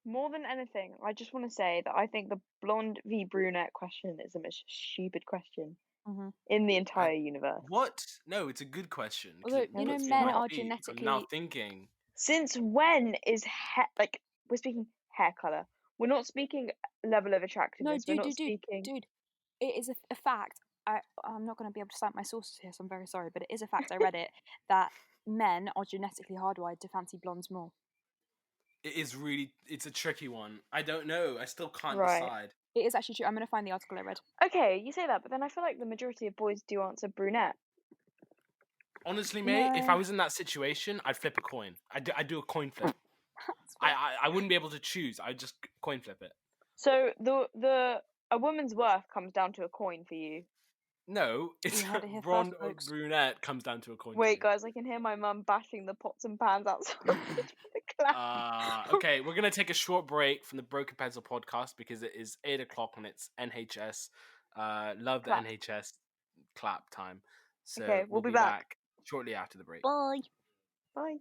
More than anything, I just want to say that I think the blonde v brunette question is the most stupid question Mhm. in the entire universe. What? No, it's a good question. 'cause Although, it you know, puts me men on my are feet. I'm now genetically- thinking. Since when is like we're speaking hair color? We're not speaking level of No, attractiveness. We're not speaking. dude. It is a fact. I'm not going to be able to cite my sources here, so I'm very sorry, but it is a fact. I read it that men are genetically hardwired to fancy blondes more. It's a tricky one. I don't know. I still can't Right. decide. It is actually true. I'm going to find the article I read. Okay, you say that, but then I feel like the majority of boys do answer brunette. Honestly, mate, if No. I was in that situation, I'd flip a coin. I'd do a coin flip. I wouldn't be able to choose. I'd just coin flip it. So a woman's worth comes down to a coin for you. No, it's heard it here first, blonde or folks. brunette comes down to a coin. Wait, guys, I can hear my mum bashing the pots and pans outside the class. Okay, we're gonna take a short break from the Broken Pencil podcast because it is 8 o'clock and it's NHS. Love the Clap. NHS clap time. So Okay, we'll we'll be back. shortly after the break. Bye. Bye.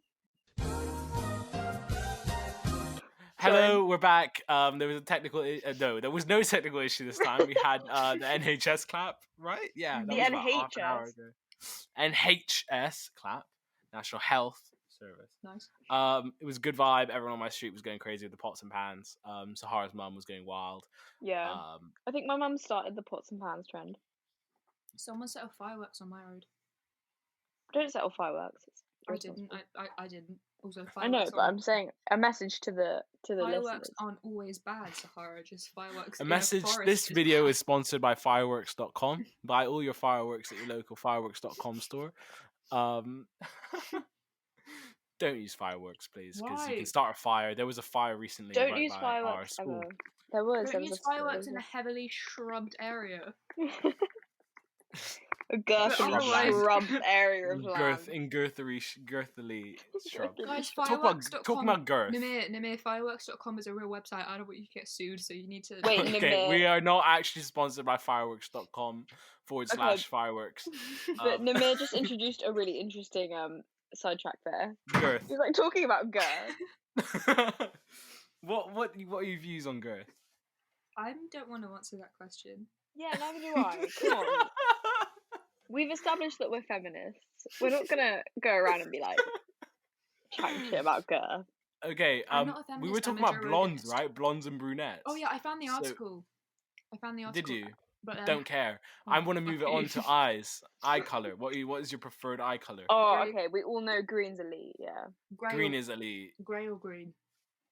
Hello, we're back. There was a technical. No, there was no technical issue this time. We had the NHS clap, right? Yeah, that The was about half an hour NHS. ago. NHS clap, National Health Service. Nice. It was a good vibe. Everyone on my street was going crazy with the pots and pans. Sahara's mum was going wild. Yeah. I think my mum started the pots and pans trend. Someone set off fireworks on my road. Don't settle fireworks. It's I didn't. irresponsible. I didn't. Also, I know, fireworks but I'm saying a message to the fireworks listeners. aren't always bad, Sahara. Just fireworks. A in message. forest This is video bad. is sponsored by fireworks.com. Buy all your fireworks at your local fireworks.com store. Don't use fireworks, please, because you Why? can start a fire. There was a fire recently. Don't right use by our fireworks school. ever. There was. Don't use fireworks in a heavily shrubbed area. A girthily otherwise- shrubbed area of land. Girthily shrub. Guys, Talk fireworks.com. about girth. Namir, fireworks.com is a real website. I don't want you to get sued, so you need to. Wait, Okay, Namir. we are not actually sponsored by fireworks.com Okay. / fireworks. But Namir just introduced a really interesting sidetrack there. Girth. He's like talking about girth. What are your views on girth? I don't want to answer that question. Yeah, neither do I. Come on. We've established that we're feminists. We're not gonna go around and be like chatting shit about girth. Okay, I'm not a we were feminist, I'm talking a about blondes, Joe right? Blondes and brunettes. Oh yeah, I found the So- article. Did you? But Don't care. I want to move it on okay. to eyes. Eye color. What is your preferred eye color? Oh, Grey. okay. We all know green's elite. Yeah. Green is elite. grey or green.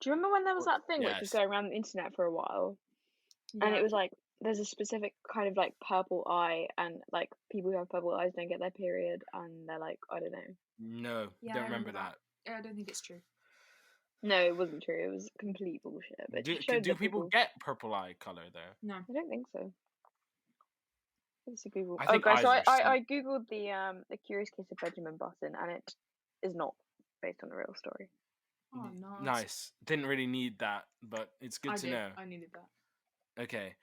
Do you remember when there was that thing which was Yes. going around the internet for a while, Yeah. and it was like there's a specific kind of like purple eye, and like people who have purple eyes don't get their period, and they're like, I don't know. No, Yeah, don't I remember that. I don't think it's true. No, it wasn't true. It was complete bullshit. But it just showed Do that people get purple eye color there? No. I don't think so. Let's Google. I Oh, think guys, so eyes are I googled the Curious Case of Benjamin Button, and it is not based on a real story. Oh no. Nice. Didn't really need that, but it's good to know. I needed that. Okay.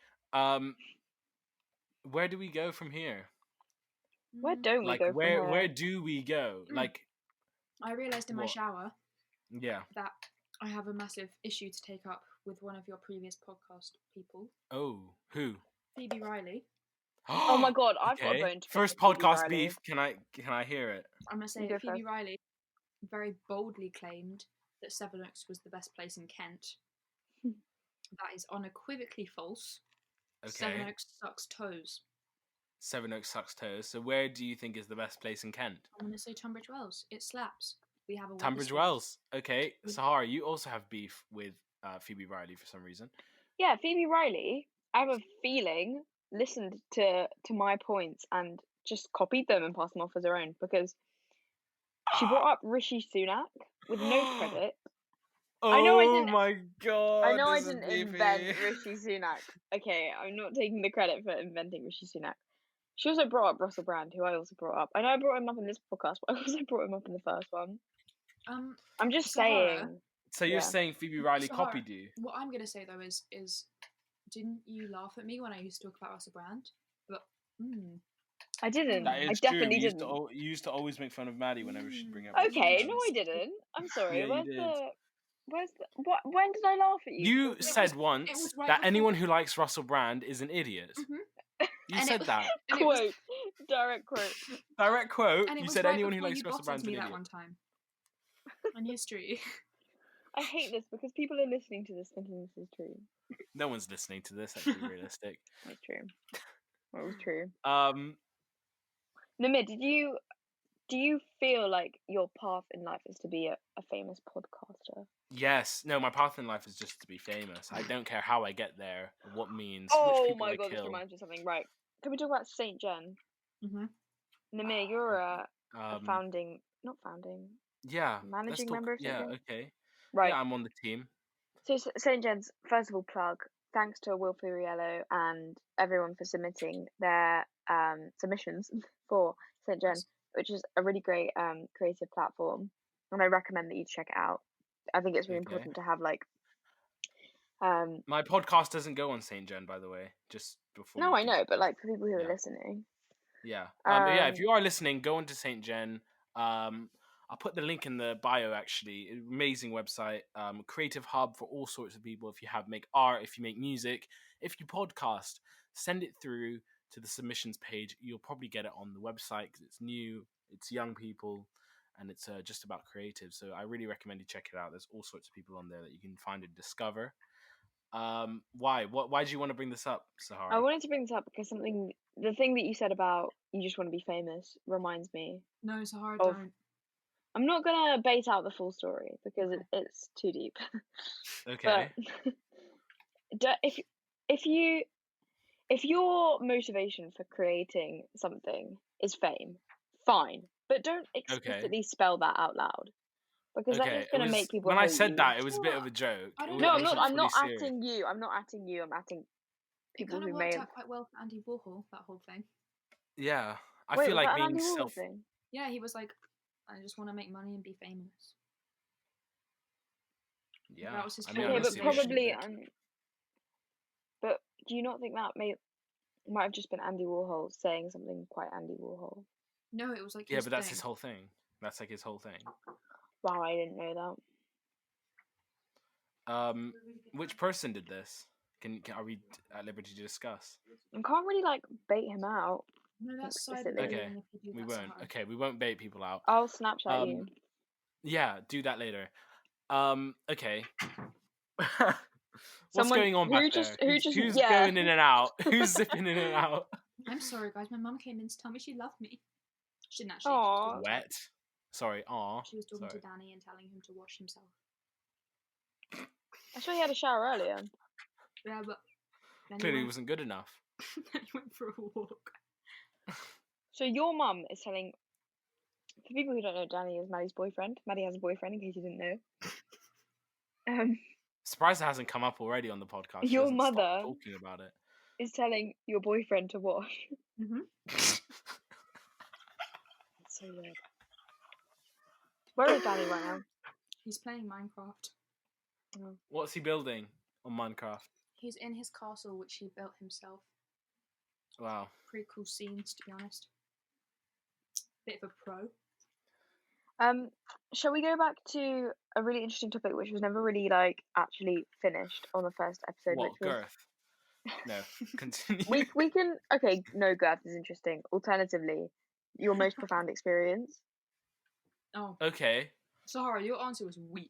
Where do we go from here? Where don't we Like go from here? where do we go? Like I realised in my What? shower yeah. that I have a massive issue to take up with one of your previous podcast people, Oh, who? Phoebe Riley. Oh my god, I've got a Okay. bone to pick First with Phoebe podcast Riley. beef. Can I hear it? I'm gonna say You go Phoebe first. Riley very boldly claimed that Sevenoaks was the best place in Kent. That is unequivocally false. Okay. Sevenoaks sucks toes. Sevenoaks sucks toes. So where do you think is the best place in Kent? I'm gonna say Tunbridge Wells. It slaps. We have a Tunbridge Wetherspoons. Wells. Okay. Sahara, you also have beef with Phoebe Riley for some reason. Yeah, Phoebe Riley, I have a feeling, listened to my points and just copied them and passed them off as her own, because she brought up Rishi Sunak with no credit. Oh I know I didn't- my god. I know I this is didn't beefy. invent Rishi Sunak. Okay, I'm not taking the credit for inventing Rishi Sunak. She also brought up Russell Brand, who I also brought up. I know I brought him up in this podcast, but I also brought him up in the first one. I'm just Sahara, saying. So you're Yeah. saying Phoebe Riley Sahara, copied you? What I'm gonna say though is didn't you laugh at me when I used to talk about Russell Brand? But I didn't. That is I true. definitely You used, didn't. you used to always make fun of Maddie whenever she'd bring up. Okay, Russell no, Brand. I didn't. I'm sorry. Yeah, you did. Where's the what? When did I laugh at you? You said once was right that before- anyone who likes Russell Brand is an idiot. You And said that. And it was- Quote, direct quote. Direct quote. and it You was said right anyone who before likes you Russell bottled Brand's an me that idiot. one time. On history. I hate this because people are listening to this thinking this is true. No one's listening to this. Let's be realistic. It's true. Well, it was true. Um, Namir, do you feel like your path in life is to be a famous podcaster? yes. No, my path in life is just to be famous. I don't care how I get there, or what means, Oh which people my I god, this kill. reminds me of something. Right. Can we talk about Saint Jen? Mm-hmm. Namir, you're a Um, not founding, yeah. let's managing talk- member of Saint Yeah. Jen? Okay. Right. Yeah, I'm on the team. So St. Jen's, first of all, plug. Thanks to Will Furiello and everyone for submitting their submissions for St. Jen, which is a really great creative platform, and I recommend that you check it out. I think it's really Okay. important to have like. My podcast doesn't go on Saint John, by the way. Just before. No, you I know, but continue. like for people who are Yeah. listening. Yeah. Yeah. If you are listening, go on to Saint Jen. I'll put the link in the bio. Actually, amazing website. Creative hub for all sorts of people. If you make art, if you make music, if you podcast, send it through to the submissions page. You'll probably get it on the website because it's new. It's young people, and it's just about creative. So I really recommend you check it out. There's all sorts of people on there that you can find and discover. Why? Why do you want to bring this up, Sahara? I wanted to bring this up because the thing that you said about you just want to be famous reminds me. No, Sahara, Of- don't. I'm not gonna bait out the full story because it's too deep. Okay. But if your motivation for creating something is fame, fine, but don't explicitly spell that out loud because that's just gonna make people. When I hate said you. that, it was a bit of a joke. I don't It know. No, I'm not. wasn't I'm fully not serious. atting you. I'm not atting you. I'm atting It people kind of who worked may have. out quite well for Andy Warhol, that whole thing. Yeah, I Wait, feel was like that an being Andy Warhol self. thing? Yeah, he was like, I just want to make money and be famous. Yeah, That was his I mean, whole I'm Okay, a but motivation. serious probably. shit. But do you not think that might have just been Andy Warhol saying something quite Andy Warhol? No, it was like Yeah, his but that's thing. his whole thing. That's like his whole thing. Wow, I didn't know Which person did this? Are we at liberty to discuss? that. I can't really like bait him out. No, that's side Explicitly. bullying Okay, if you do we that, won't. Sahara. Okay, we won't bait people out. I'll Snapchat you. Yeah, do that later. Okay. What's Someone going on back there? Who's yeah. going in and out? Who's zipping in and out? I'm sorry, guys. My mum came in to tell me she loved me. She didn't actually. Aw. Wet. Sorry. Aw. She was talking Sorry. to Danny and telling him to wash himself. I saw he had a shower earlier. Yeah, but then Clearly, he it went, wasn't good enough. then he went for a walk. So your mum is telling. For people who don't know, Danny is Maddie's boyfriend. Maddie has a boyfriend, in case you didn't know. Surprised it hasn't come up already on the podcast. She Your doesn't stop mother talking about it. is telling your boyfriend to wash. Mm-hmm. That's so weird. Where is Danny right now? He's playing Minecraft. Oh. What's he building on Minecraft? He's in his castle, which he built himself. Wow. Pretty cool scenes, to be honest. Bit of a pro. Shall we go back to a really interesting topic which was never really actually finished on the first episode, What, which was girth? No, continue. we can okay, no, girth is interesting. Alternatively, your most profound experience. Oh, Okay. Sahara, your answer was weak.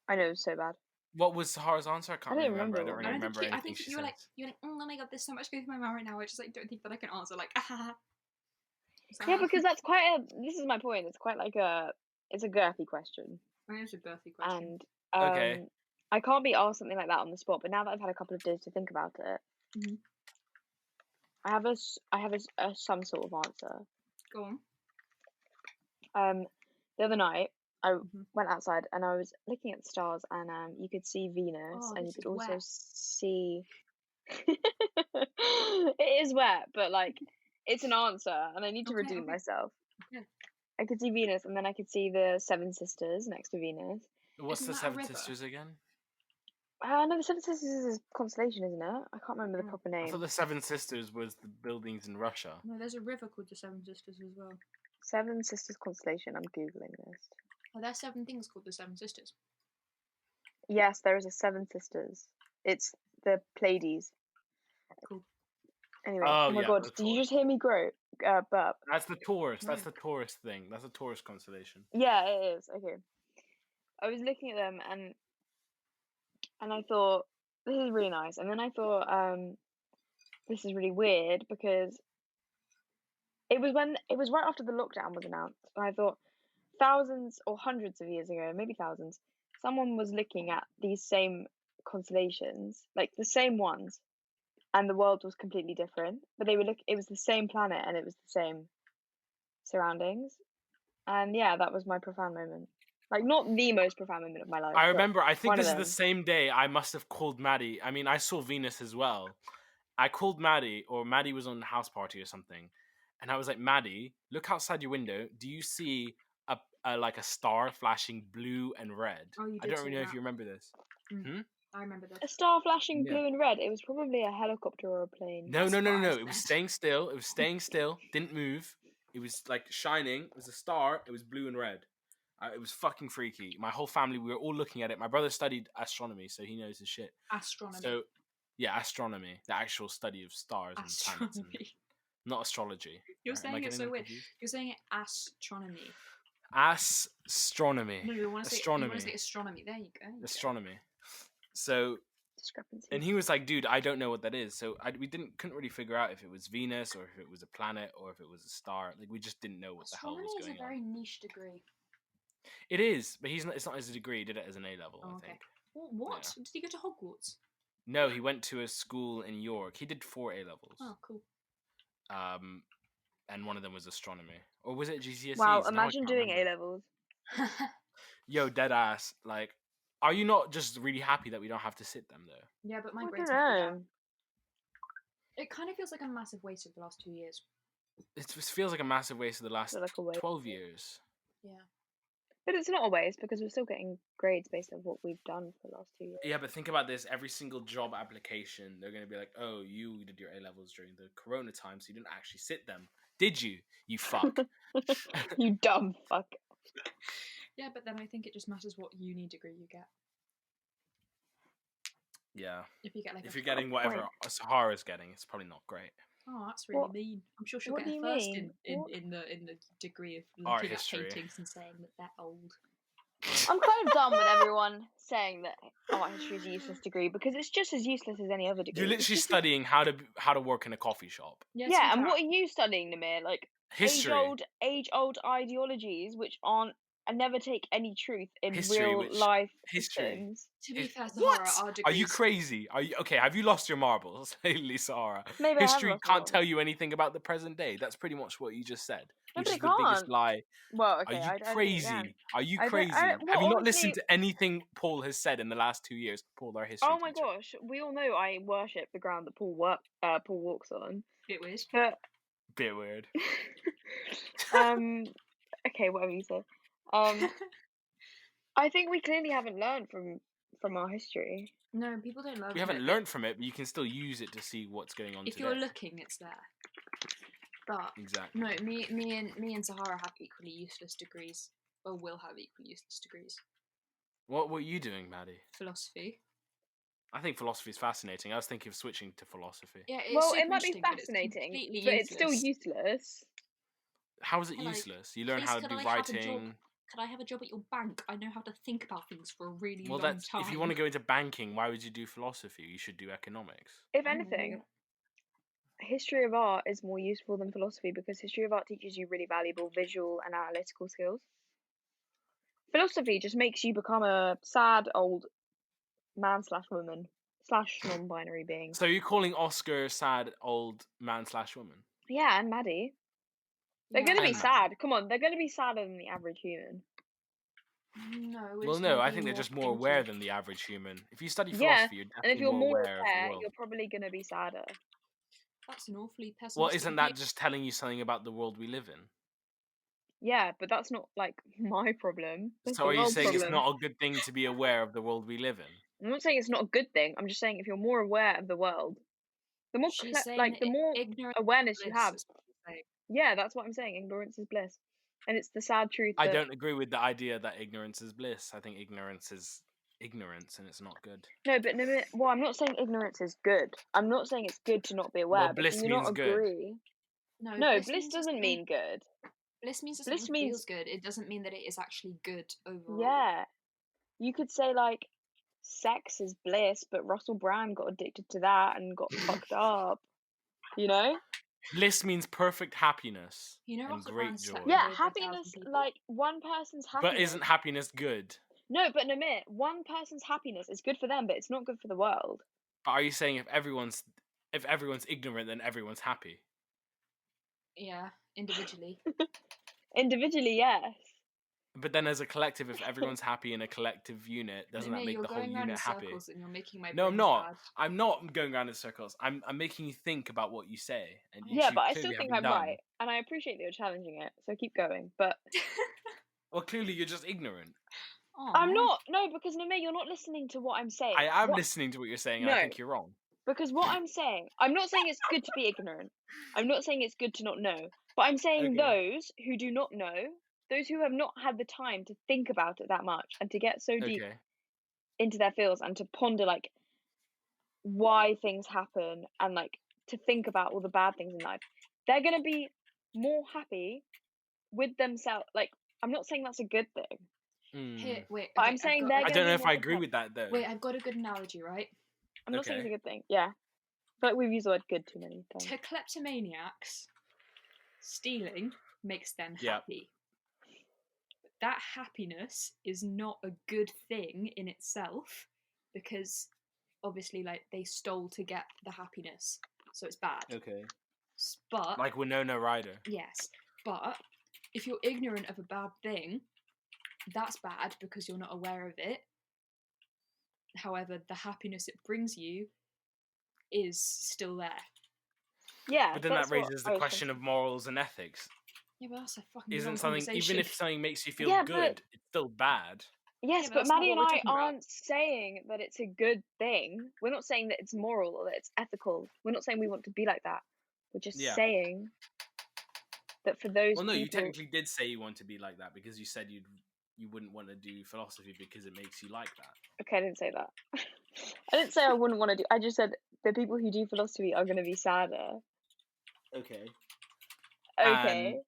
I know, it was so bad. What was Sahara's answer? I can't I don't really remember. I don't remember. really I don't remember think anything she you were said. like, oh my god, there's so much going through my mind right now. I just don't think that I can answer. Like, Yeah, because that's quite this is my point. It's quite it's a girthy question. I mean, it's a girthy question. And Okay. I can't be asked something like that on the spot. But now that I've had a couple of days to think about it, Mhm. I have some sort of answer. Go on. The other night I Mhm. went outside and I was looking at the stars, and you could see Venus, Oh, and you this could is also wet. see. It is wet, but it's an answer, and I need to Okay, redeem okay. myself. Okay. I could see Venus, and then I could see the Seven Sisters next to Venus. What's Isn't the that a Seven river? Sisters again? No, the Seven Sisters is a constellation, isn't it? I can't remember the Oh. proper I name. thought the Seven Sisters was the buildings in Russia. No, there's a river called the Seven Sisters as well. Seven Sisters constellation. I'm googling this. Are there 7 things called the Seven Sisters? Yes, there is a Seven Sisters. It's the Pleiades. Cool. Anyway, Oh, my yeah, god, the did you Taurus. just hear me burp? That's the Taurus. No. That's the Taurus thing. That's a Taurus constellation. Yeah, it is. Okay. I was looking at them and I thought, this is really nice. And then I thought, this is really weird, because it was right after the lockdown was announced, and I thought, thousands or hundreds of years ago, maybe thousands, someone was looking at these same constellations, like the same ones, and the world was completely different. But it was the same planet, and it was the same surroundings. And yeah, that was my profound moment. Like, not the most profound moment of my life. I but remember, I think one of this is the them. same day I must have called Maddie. I mean, I saw Venus as well. I called Maddie, or Maddie was on a house party or something. And I was like, Maddie, look outside your window. Do you see a star flashing blue and red? Oh, you I did don't say really know if that. you remember this. I remember this. A star flashing Yeah. blue and red. It was probably a helicopter or a plane. No. That's It what I was said. staying still. It was staying still. Didn't move. It was like shining. It was a star. It was blue and red. It was fucking freaky. My whole family, we were all looking at it. My brother studied astronomy, so he knows his shit. Astronomy. So, yeah, astronomy, the actual study of stars and planets, and Astronomy. not astrology. You're Right? Am I saying it getting so them weird. confused? You're saying it astronomy. Astronomy. No, you want to say astronomy. There you go. Astronomy. So, Discrepancy. and he was like, "Dude, I don't know what that is." So we couldn't really figure out if it was Venus or if it was a planet or if it was a star. Like, we just didn't know what the hell Astronomy was is a going on. very niche degree. It is, but it's not as a degree. He did it as an A level, Oh, I okay. think. Well, what? Did he go to Hogwarts? No, he went to a school in York. He did 4 A levels. Oh, cool. And one of them was astronomy, or was it GCSEs? Wow, Now I imagine can't doing remember. A levels. Yo, dead ass. Like, are you not just really happy that we don't have to sit them though? Yeah, but my I grades don't are know. down. It kind of feels like a massive waste of the last 2 years. It just feels like a massive waste of the last Feel like a waste. 12 years. Yeah. But it's not a waste, because we're still getting grades based on what we've done for the last 2 years. Yeah, but think about this. Every single job application, they're going to be like, oh, you did your A levels during the corona time, so you didn't actually sit them. Did you? You fuck. You dumb fuck. Yeah, but then I think it just matters what uni degree you get. Yeah. If you get like If a you're getting whatever Sahara's getting, it's probably not great. Oh, that's really What- mean. I'm sure she'll what get do a you first mean? in What? the degree of Art looking at history. paintings and saying that they're old. I'm kind of done with everyone saying that art history is a useless degree because it's just as useless as any other degree. You're It's literally just studying how to work in a coffee shop. yeah, and what are you studying, Namir? Like History. age-old ideologies which aren't and never take any truth in History, real which life history. systems. To be fair, What? Sahara, our Are you degrees. crazy? Are you okay? Have you lost your marbles, Sahara? Maybe I have History lost can't one. tell you anything about the present day. That's pretty much what you just said, No, which but is it the biggest can't. lie. Well, Are okay, you I think it crazy? can. Are you I crazy? well, Have you not honestly, listened to anything Paul has said in the last 2 years? Paul, our history oh my teacher. gosh, we all know I worship the ground that Paul walks on. Bit weird. But Bit weird. okay, whatever you say. I think we clearly haven't learned from our history. No, people don't learn. We haven't learned from it, but you can still use it to see what's going on If today. you're looking, it's there. But Exactly. no, me and Sahara have equally useless degrees, or will have equally useless degrees. What were you doing, Maddie? Philosophy. I think philosophy is fascinating. I was thinking of switching to philosophy. Yeah, it's Well, super it might be interesting, but it's fascinating, completely but useless. it's still useless. How is it Like, useless? You learn please, how to could do I have a job? writing. Could I have a job at your bank? I know how to think about things for a really Well, long that's time. if you want to go into banking, why would you do philosophy? You should do economics. If anything, history of art is more useful than philosophy because history of art teaches you really valuable visual and analytical skills. Philosophy just makes you become a sad old man / woman / non-binary being. So you're calling Oscar sad old man / woman? Yeah, and Maddie. They're Yeah, gonna be And sad. Come on, they're gonna be sadder than the average human. No, we're Well, just no, gonna I be think they're just more thinky. aware than the average human. If you study Yeah, philosophy, you're and if definitely you're more more aware of the aware, world. you're probably gonna be sadder. That's an awfully pessimistic. Well, isn't that view. just telling you something about the world we live in? Yeah, but that's not like my problem. That's So the are you world's saying it's problem. not a good thing to be aware of the world we live in? I'm not saying it's not a good thing. I'm just saying if you're more aware of the world, the more She's saying like that the more ignorance awareness is you bliss, have. is what she's saying. Yeah, that's what I'm saying. Ignorance is bliss, and it's the sad truth I that don't agree with the idea that ignorance is bliss. I think ignorance is ignorance, and it's not good. no, but no. Well, I'm not saying ignorance is good. I'm not saying it's good to not be aware. Well, But bliss do you not means good. agree? No, No, bliss bliss means that doesn't something- mean good. Bliss means that Bliss something means feels good. It doesn't mean that it is actually good overall. yeah. You could say like sex is bliss, but Russell Brand got addicted to that and got fucked up. You know? Bliss means perfect happiness You know, and Russell great Brand slept joy. with Yeah, over 1,000 happiness. people. Like one person's But happiness. isn't happiness good? No, but Namir, one person's happiness is good for them, but it's not good for the world. But are you saying if everyone's ignorant, then everyone's happy? Yeah, individually. Individually, yes. But then as a collective, if everyone's happy in a collective unit, doesn't that Mate, make you're the whole going round in unit happy? circles and you're making my No, I'm brain not. sad. I'm not going around in circles. I'm making you think about what you say, and you Yeah, but I clearly still think haven't I'm done. right, and I appreciate that you're challenging it. So keep going. But Well, clearly you're just ignorant. I'm not. No, because Namir, you're not listening to what I'm saying. I am listening to what you're saying, and I No. think you're wrong. Because what I'm saying, I'm not saying it's good to be ignorant. I'm not saying it's good to not know. But I'm saying those who do not know, those who have not had the time to think about it that much and to get so deep Okay. into their feels and to ponder like why things happen and like to think about all the bad things in life, they're gonna be more happy with themselves. Like I'm not saying that's a good thing. Here, wait. But Okay, I'm saying I've they're got, I gonna don't know be if more I agree content. with that though. Wait, I've got a good analogy, right? I'm not saying it's Okay. a good thing. Yeah. But we've used the word good too many times. To kleptomaniacs, stealing makes them Yeah. happy. But that happiness is not a good thing in itself because obviously, like, they stole to get the happiness, so it's bad. Okay. But Like Winona Ryder. yes, but if you're ignorant of a bad thing, that's bad because you're not aware of it. However, the happiness it brings you is still there. Yeah. But then that raises the question of morals and ethics. Yeah, but that's a fucking Isn't long something, conversation. even if something makes you feel Yeah, good, it's still bad. Yes, Yeah, but but that's not Maddie what and we're I talking about. aren't saying that it's a good thing. We're not saying that it's moral or that it's ethical. We're not saying we want to be like that. We're just Yeah. saying that for those Well, no, you people. technically did say you want to be like that because you said you wouldn't want to do philosophy because it makes you like that. Okay, I didn't say that. I didn't say I wouldn't want to do. I just said the people who do philosophy are going to be sadder. Okay. Okay.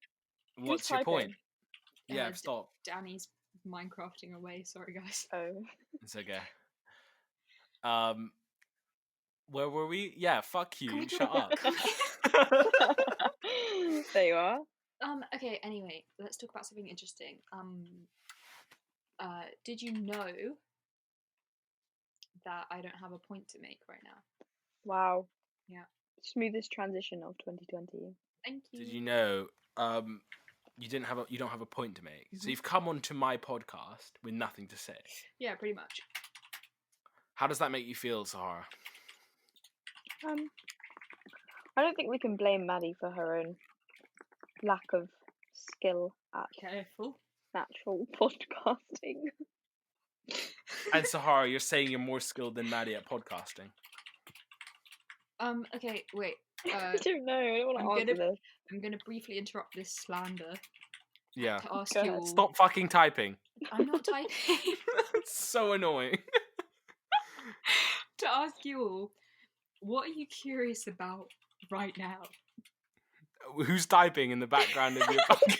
And what's your point? Uh, Yeah, stop. Danny's Minecrafting away. Sorry, guys. Oh. It's okay. Where were we? Yeah, fuck Can we you. talk Shut about- up. There you are. Okay, anyway, let's talk about something interesting. Did you know that I don't have a point to make right now? Wow. Yeah. Smoothest transition of 2020. Thank you. Did you know you don't have a point to make? So you've come onto my podcast with nothing to say. Yeah, pretty much. How does that make you feel, Sahara? I don't think we can blame Maddie for her own lack of skill at Careful. natural podcasting. And Sahara, you're saying you're more skilled than Maddie at podcasting. Okay, wait. I don't know. I don't want to answer this. I'm gonna briefly interrupt this slander Yeah. to ask Go you ahead. all. Stop fucking typing. I'm not typing. It's so annoying. To ask you all, what are you curious about right now? Who's typing in the background of your fucking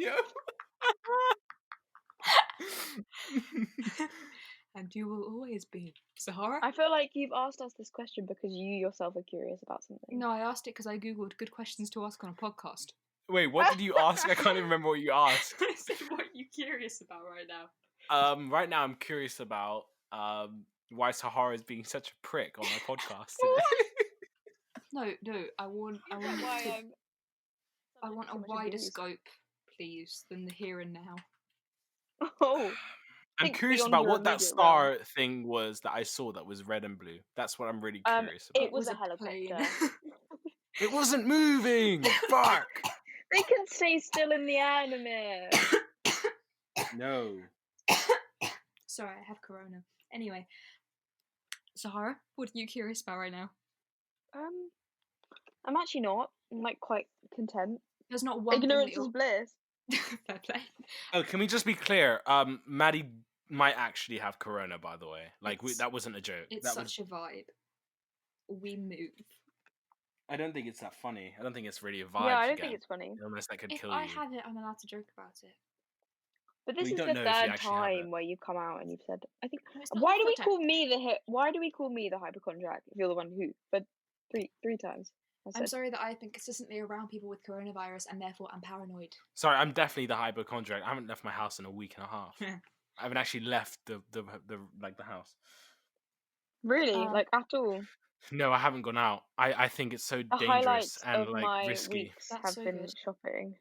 audio? And you will always be. Sahara? I feel like you've asked us this question because you yourself are curious about something. No, I asked it because I googled good questions to ask on a podcast. Wait, what did you ask? I can't even remember what you asked. I said, what are you curious about right now? Right now I'm curious about why Sahara is being such a prick on my podcast today. No, I want Why I want a wider scope, please, than the here and now. Oh. I'm Think curious beyond about your what that immediate star thing was that I saw that was red and blue. That's what I'm really curious about. It was a plane. helicopter. It wasn't moving! Fuck! They can stay still in the anime. No. Sorry, I have corona. Anyway, Sahara, what are you curious about right now? I'm actually not. I'm like quite content. There's not one Ignorance thing is bliss. Fair play. Oh, can we just be clear? Maddie might actually have corona, by the way. Like, that wasn't a joke. It's That such a vibe. We move. I don't think it's that funny. I don't think it's really a vibe. Yeah, I to don't get think it's funny. an illness that could If kill I you. have it, I'm allowed to joke about it. But this We is don't the know if you third actually have time it. where you've come out and you've said. I think. No, it's not Why the do we third call me Why do we call me the hypochondriac if you're the one who? But three times. I'm sorry that I've been consistently around people with coronavirus and therefore I'm paranoid. Sorry, I'm definitely the hypochondriac. I haven't left my house in a week and a half. I haven't actually left the house. Really, like at all. No, I haven't gone out. I think it's so The dangerous highlights and of like my risky. weeks That's have so been good. shopping.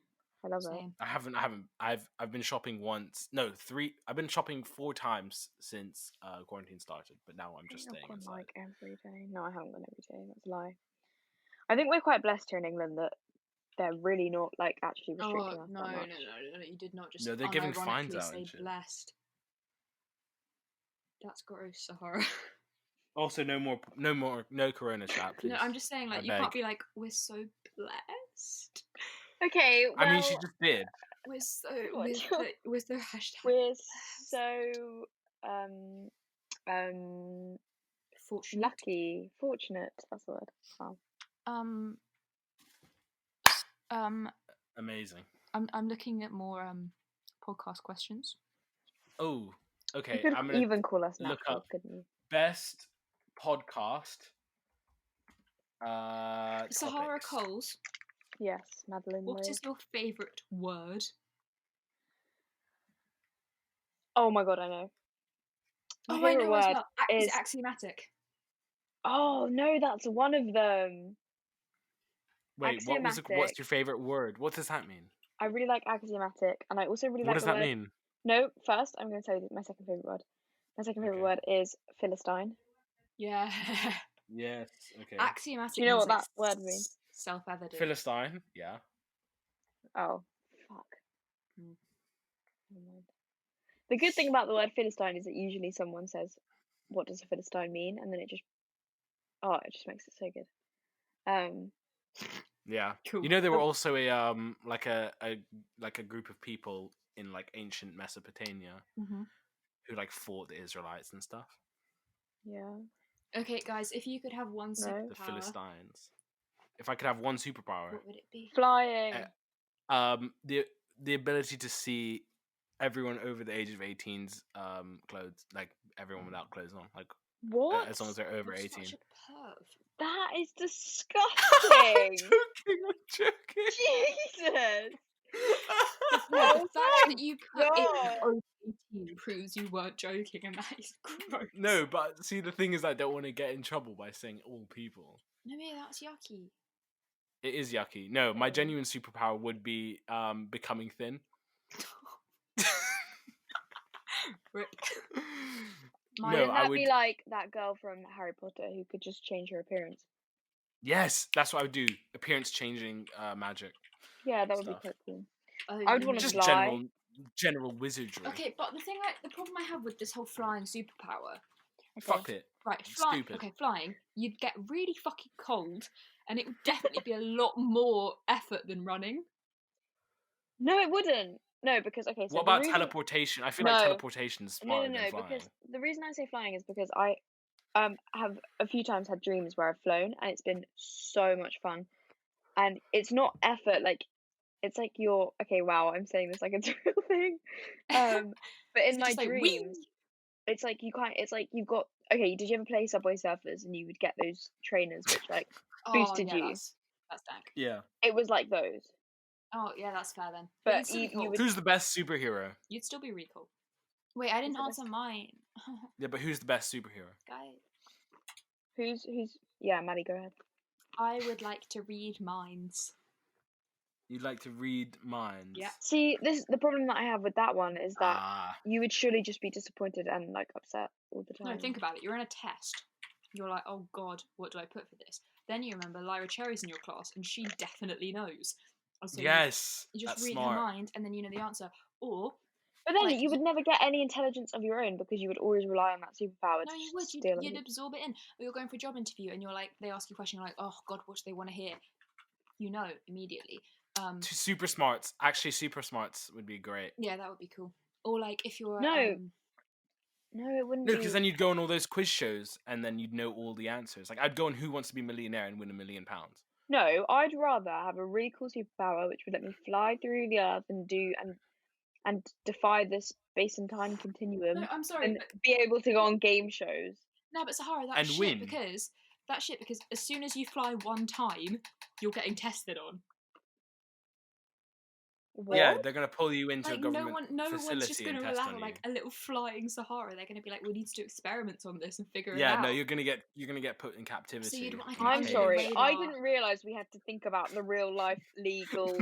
I love it. Same. I haven't. I've been shopping once. No, 3. I've been shopping 4 times since quarantine started. But now I'm just I've staying gone inside. like every day. No, I haven't gone every day. That's a lie. I think we're quite blessed here in England that they're really not like actually restricting us No, that no, much. no, you did not just No, they're giving fines unironically out say and shit. blessed. That's gross, Sahara. Also, no corona chat, please. No, I'm just saying, like, I you can't beg. be like, we're so blessed. Okay, well, I mean, she just did. We're so What? with the hashtag. we're so um Fortunate. fortunate. That's the word. Wow. Amazing. I'm looking at more podcast questions. Oh, You okay. could I'm gonna even call us look natural, up couldn't you? best podcast. Sahara topics. Coles, Yes, Madeline. what Lowe. is your favourite word? Oh my god, I know. My Oh, I favourite know as word well. Is is. it axiomatic? Oh no, that's one of them. Wait, what's Axiomatic. your favorite word? What does that mean? I really like axiomatic, and I also really What like does the that word. mean? No, first I'm going to tell you my second favourite word. My second favourite Okay. word is Philistine. Yeah. Yes. Okay. Axiomatic. Do you know means, what like, that word means? Self-evident. Philistine. Yeah. Oh, fuck. Hmm. Never mind. The good thing about the word Philistine is that usually someone says, "What does a Philistine mean?" and then it just makes it so good. Yeah. Cool. You know, there were also a like a group of people in like ancient Mesopotamia Mm-hmm. who like fought the Israelites and stuff. Yeah. Okay, guys, if you could have one No. superpower, The Philistines. If I could have one superpower, what would it be? Flying. the ability to see everyone over the age of 18's clothes, like everyone without clothes on, like What? as long as they're over You're 18. such a perv. That is I'm disgusting. joking. Jesus. No, Oh the fact my that you put it God. over 18 proves you weren't joking, and that is gross. No, but see, the thing is, I don't want to get in trouble by saying all people. No, mate, that's yucky. It is yucky. No, my Ew. genuine superpower would be becoming thin. Rip. No, Wouldn't I that would. be like that girl from Harry Potter who could just change her appearance? Yes, that's what I would do. Appearance changing magic. Yeah, that would be Stuff. quite cool. Oh, I would you want to mean- Just fly. general wizardry. Okay, but the problem I have with this whole flying superpower, Fuck it. right? Stupid. Okay, flying. You'd get really fucking cold, and it would definitely be a lot more effort than running. No, it wouldn't. No, because okay. So What the about reason... teleportation? I feel like No. teleportation's smarter than flying. Because the reason I say flying is because I have a few times had dreams where I've flown, and it's been so much fun. And it's not effort, like it's like you're okay. Wow, I'm saying this like it's a real thing. But in Is it my just like, dreams, whee? it's like you can't. It's like you've got okay. Did you ever play Subway Surfers and you would get those trainers which like boosted yeah, you? that's dank. Yeah. It was like those. Oh yeah, that's fair then. But you'd still be cool. you would. Who's the best superhero? You'd still be really cool. Wait, I didn't the answer mine. Yeah, but who's the best superhero? Guys, Who's? Yeah, Maddie, go ahead. I would like to read minds. You'd like to read minds. Yeah. See, the problem that I have with that one is that Ah. you would surely just be disappointed and like upset all the time. No, think about it. You're in a test. You're like, oh god, what do I put for this? Then you remember Lyra Cherry's in your class, and she definitely knows. And so Yes. you just that's read smart. her mind, and then you know the answer. Or But then like, you would never get any intelligence of your own because you would always rely on that superpower no, to you would. steal You'd it. absorb it in. Or you're going for a job interview, and you're like, they ask you a question, you're like, oh god, what do they want to hear? You know immediately. Super smarts. Actually, super smarts would be great. Yeah, that would be cool. Or like if you're No. No, it wouldn't No, be. because then you'd go on all those quiz shows and then you'd know all the answers. Like I'd go on Who Wants to Be a Millionaire and win £1 million. No, I'd rather have a really cool superpower which would let me fly through the earth and and defy this space and time continuum No, I'm sorry, and but be able to go on game shows. no, but Sahara, And that's win. because as soon as you fly one time, you're getting tested on. What? Yeah, they're gonna pull you into Like a government no facility one's just going and to test allow on you. like a little flying Sahara. They're going to be like, we need to do experiments on this and figure it Yeah, out. no, you're gonna get put in captivity. you'd want, like, in a an I'm cage. sorry, I radar. didn't realise we had to think about the real life legal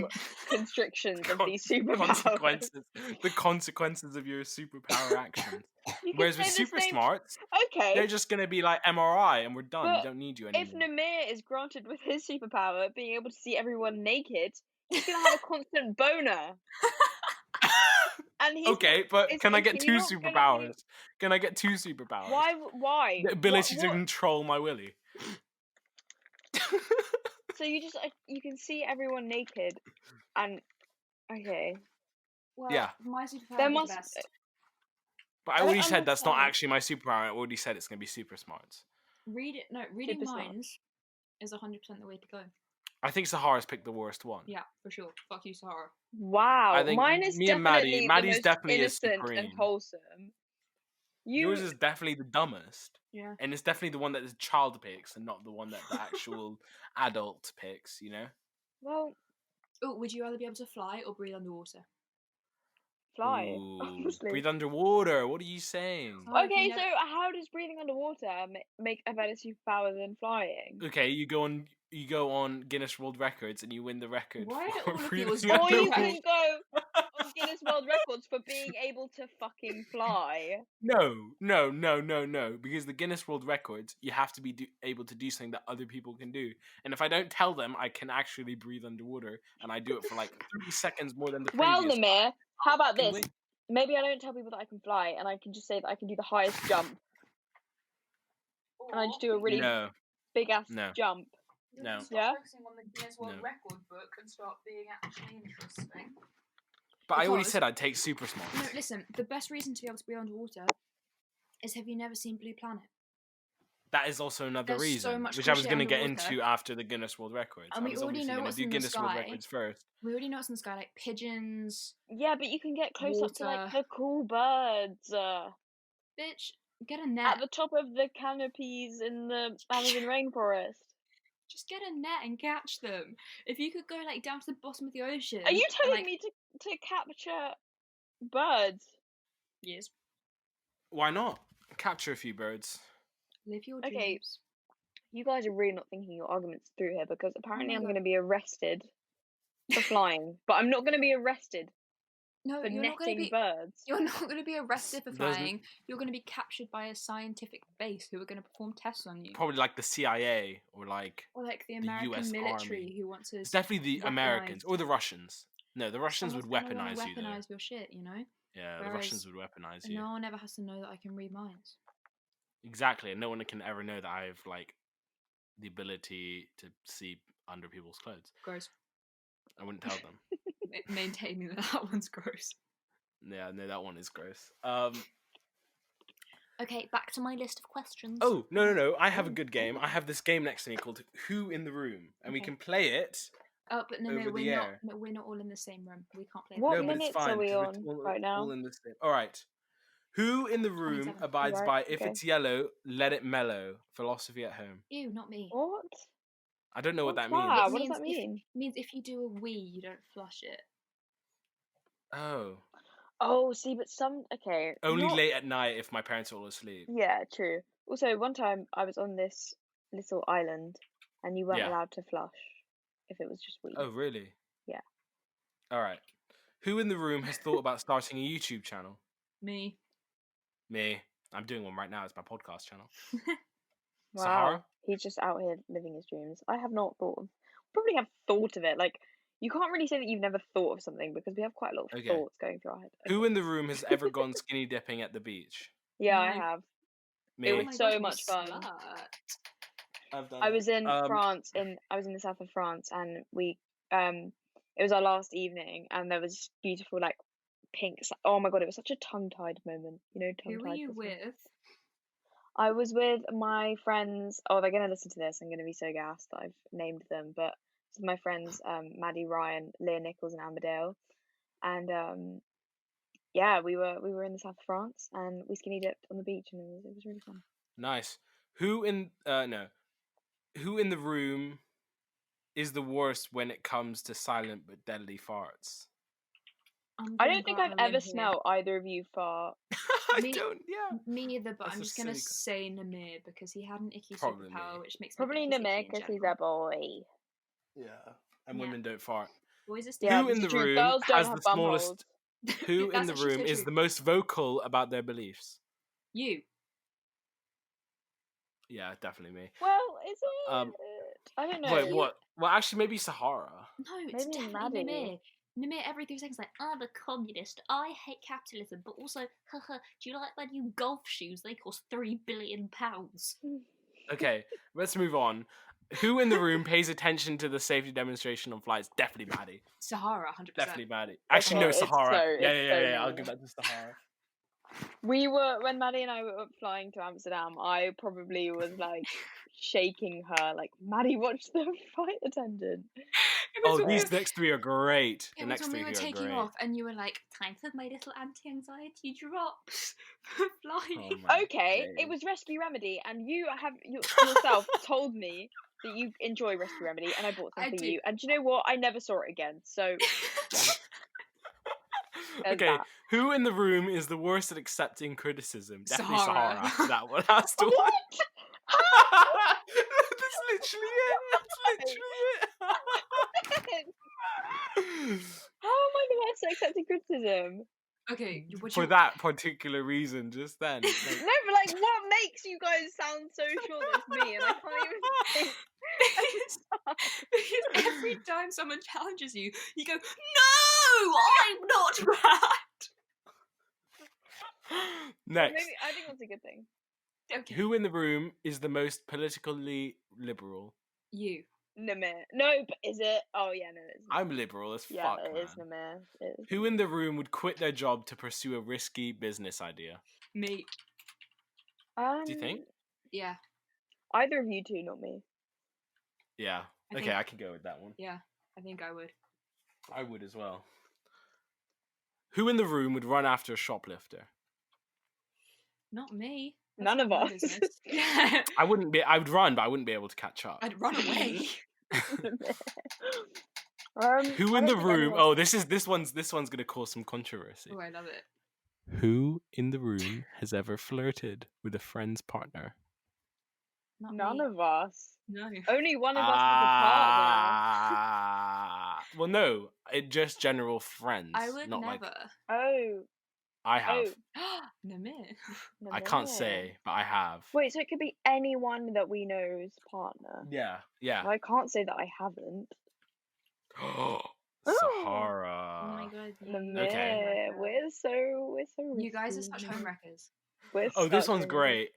constrictions of these superpowers. Consequences. The consequences of your superpower actions. You could Whereas with say the super same- smarts, Okay, they're just gonna be like MRI and we're done. But We don't need you if anymore. Namir is granted with his superpower, being able to see everyone naked, he's gonna have a constant boner. And he's Okay, but can I is get he two not gonna be- superpowers? Can I get two superpowers? Why? The ability to What? control my willy. So you just you can see everyone naked, and okay. Well, Yeah. my superpower There is must- the best. But I I don't already said that's not understand. actually my superpower. I already said it's gonna be super smarts. Reading Super smart. minds is 100% the way to go. I think Sahara's picked the worst one. Yeah, for sure. Fuck you, Sahara. Wow, I think mine is me and Maddie- definitely Maddie's the most definitely is innocent and supreme. wholesome. Yours is definitely the dumbest. Yeah. And it's definitely the one that the child picks and not the one that the actual adult picks, you know? Well, Oh, would you rather be able to fly or breathe underwater? fly. Ooh, Obviously. breathe underwater. What are you saying? Oh, if you Okay, never- so how does breathing underwater make a better superpower than flying? Okay, you go on Guinness World Records and you win the record. Why are for all of breathing yours Or you underwater? can go on Guinness World Records for being able to fucking fly. No. Because the Guinness World Records, you have to be able to do something that other people can do. And if I don't tell them I can actually breathe underwater, and I do it for like 30 seconds more than the Well, previous, Namir, how about I can this? win. Maybe I don't tell people that I can fly, and I can just say that I can do the highest jump, and I just do a really No, big ass No. jump. No. Stop Yeah? focusing on the Guinness World No. Record book and start being actually interesting. but I already Because- said I'd take super smarts. No, listen. The best reason to be able to breathe underwater is, have you never seen Blue Planet? That is also another There's so reason, much which cool I was shit going to get underwater. into after the Guinness World Records. And I we was already obviously know going to what's do in the Guinness World sky. Records first. We already know what's in the sky, like pigeons. Yeah, but you can get close up to like Water. the cool birds Bitch, get a net. at the top of the canopies in the Amazon rainforest. Just get a net and catch them. If you could go like down to the bottom of the ocean. Are you and, telling like, me to capture birds? Yes. Why not? Capture a few birds. Live your Okay. dreams. You guys are really not thinking your arguments through here because apparently my I'm God. going to be arrested for flying, but I'm not going to be arrested No, for you're not gonna netting be. birds. You're not going to be arrested for There's flying. You're going to be captured by a scientific base who are going to perform tests on you. probably like the CIA or like Or like the the American US military Army. who want to. It's definitely the Americans or the Russians. No, the Russians would Someone's gonna wanna weaponize you though. weaponize your shit, you know. Yeah, the Whereas Russians would weaponize you. no one ever has to know that I can read minds. Exactly, and no one can ever know that I have like the ability to see under people's clothes. Gross. I wouldn't tell them. Maintaining that one's gross. Yeah, no, that one is gross. Okay, back to my list of questions. Oh, no. I have a good game. I have this game next to me called Who in the Room, and we Okay. can play it. Oh, but no, over the we're not. air. No, we're not all in the same room. We can't play. What No, but it's minutes fine are we 'cause on we're right now? all in the same. All right. Who in the room 27. abides Right, by if okay. it's yellow, let it mellow? Philosophy at home. Ew, not me. What? I don't know what What's that means. that? What does that If, mean? means if you do a wee, you don't flush it. Oh, Oh, see, but okay. only not... late at night if my parents are all asleep. Yeah, true. Also, one time I was on this little island, and you weren't Yeah. allowed to flush if it was just wee. Oh, really? Yeah. All right. Who in the room has thought about starting a YouTube channel? Me. Me. I'm doing one right now. It's my podcast channel. Wow. Sahara? He's just out here living his dreams. I have not thought of. Probably have thought of it. Like, you can't really say that you've never thought of something because we have quite a lot of Okay. thoughts going through our head. Who in the room has ever gone skinny dipping at the beach? Yeah, I My- have. Me. It Oh was my so God, much you fun. slut. I've done I was in that. France. I was in the south of France, and we it was our last evening, and there was beautiful like pink. Oh my God, it was such a tongue-tied moment. You know, Who were tongue-tied. you with? I was with my friends. Oh, they're gonna listen to this. I'm gonna be so gassed that I've named them. But it's my friends, Maddie, Ryan, Leah Nichols, and Amber and yeah, we were in the south of France, and we skinny dipped on the beach, and it was really fun. Nice. Who in the room is the worst when it comes to silent but deadly farts? I don't think I've ever smelled either of you fart. I Me- don't. Yeah. Me neither, but That's I'm a just gonna silly say Namir because he had an icky Probably superpower, me. which makes Probably me think Namir he's icky in because he's general. a boy. Yeah. And Yeah. women don't fart. Boys are Yeah, Who in this the is true. room Girls don't has have the bum smallest? holes. Who in That's the actually room so is true. the most vocal about their beliefs? You. Yeah, definitely me. Well, is it? I don't know. Wait, what? Well, actually, maybe Sahara. No, it's Maybe definitely Maddie. Namir. Namir every 3 seconds like, I'm a communist, I hate capitalism, but also, haha, do you like my new golf shoes? They cost £3 billion. Okay, let's move on. Who in the room pays attention to the safety demonstration on flights? Definitely Maddie. Sahara, 100%. Definitely Maddie. Actually, Okay, no, it's Sahara. so- yeah. it's so I'll me. give that to Sahara. When Maddie and I were flying to Amsterdam, I probably was like shaking her, like, Maddie, watch the flight attendant. Oh, these next 3 are great. It The was next when 3 we were here are taking great. off, and you were like, time for my little anti-anxiety drops for flying. Oh my Okay, days. it was Rescue Remedy, and you have yourself told me that you enjoy Rescue Remedy, and I bought some I for do. you. And do you know what? I never saw it again. So there's Okay, that. who in the room is the worst at accepting criticism? Definitely Sahara. Sahara. That one has to win. What? That's literally it. That's literally it. How am I the worst at accepting criticism? Okay, what For you... that particular reason, just then. No, but like, what makes you guys sound so sure that it's me? And I can't even think. because every time someone challenges you, you go, no, I'm not bad. Next. Maybe I think that's a good thing. Okay. Who in the room is the most politically liberal? You. Namir. No, but is it? Oh yeah, no, it's. I'm liberal as Yeah, fuck, it man. is Namir. It is Who in the room would quit their job to pursue a risky business idea? Me. Do you think? Yeah. Either of you two, not me. Yeah. I Okay, think- I can go with that one. Yeah, I think I would. I would as well. Who in the room would run after a shoplifter? Not me. None of not my us. business. I wouldn't be. I would run, but I wouldn't be able to catch up. I'd run away. Who I in don't the think room? anyone- Oh, this one's gonna cause some controversy. Oh, I love it. Who in the room has ever flirted with a friend's partner? Not None me. of us. No. Only one of us has a partner. Well, no, just general friends. I would not never. like Oh, I have. Namir. I can't no. say, but I have. Wait, so it could be anyone that we know's partner. Yeah, yeah. I can't say that I haven't. Sahara. Oh my god. Okay. We're so You guys are such receiving. home wreckers. We're Oh, this such one's a- great.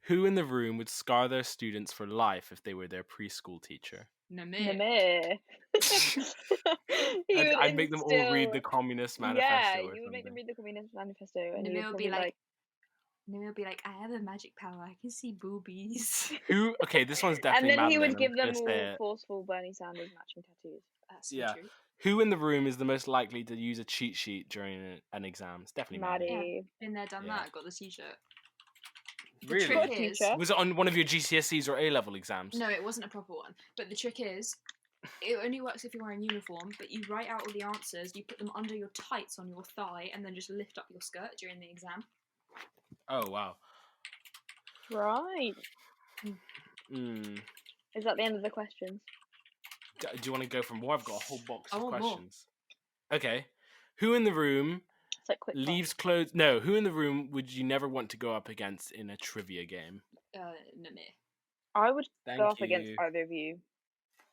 Who in the room would scar their students for life if they were their preschool teacher? Namir. Namir. He would I'd make them all read the instill- Communist Manifesto. Yeah, or you would make them something. read the Communist Manifesto, and Namir you would would be probably like, Namir would be like, I have a magic power. I can see boobies. Who? Okay, this one's and definitely. then he would Madeline, give I'm them gonna say all it. forceful Bernie Sanders matching tattoos. That's so Yeah. true. Who in the room is the most likely to use a cheat sheet during an exam? It's definitely Maddie. Maddie. Been there, done Yeah. that. Got the t-shirt. The Really? trick Got a is, teacher. Was it on one of your GCSEs or A level exams? no, it wasn't a proper one. But the trick is, it only works if you're wearing uniform. But you write out all the answers, you put them under your tights on your thigh, and then just lift up your skirt during the exam. Oh wow. Right. Mm. Is that the end of the questions? Do you want to go for more? I've got a whole box I of want more. questions. Okay. Who in the room It's like quick. leaves clothes? No. Who in the room would you never want to go up against in a trivia game? Namir. I would Thank go up you. against either of you,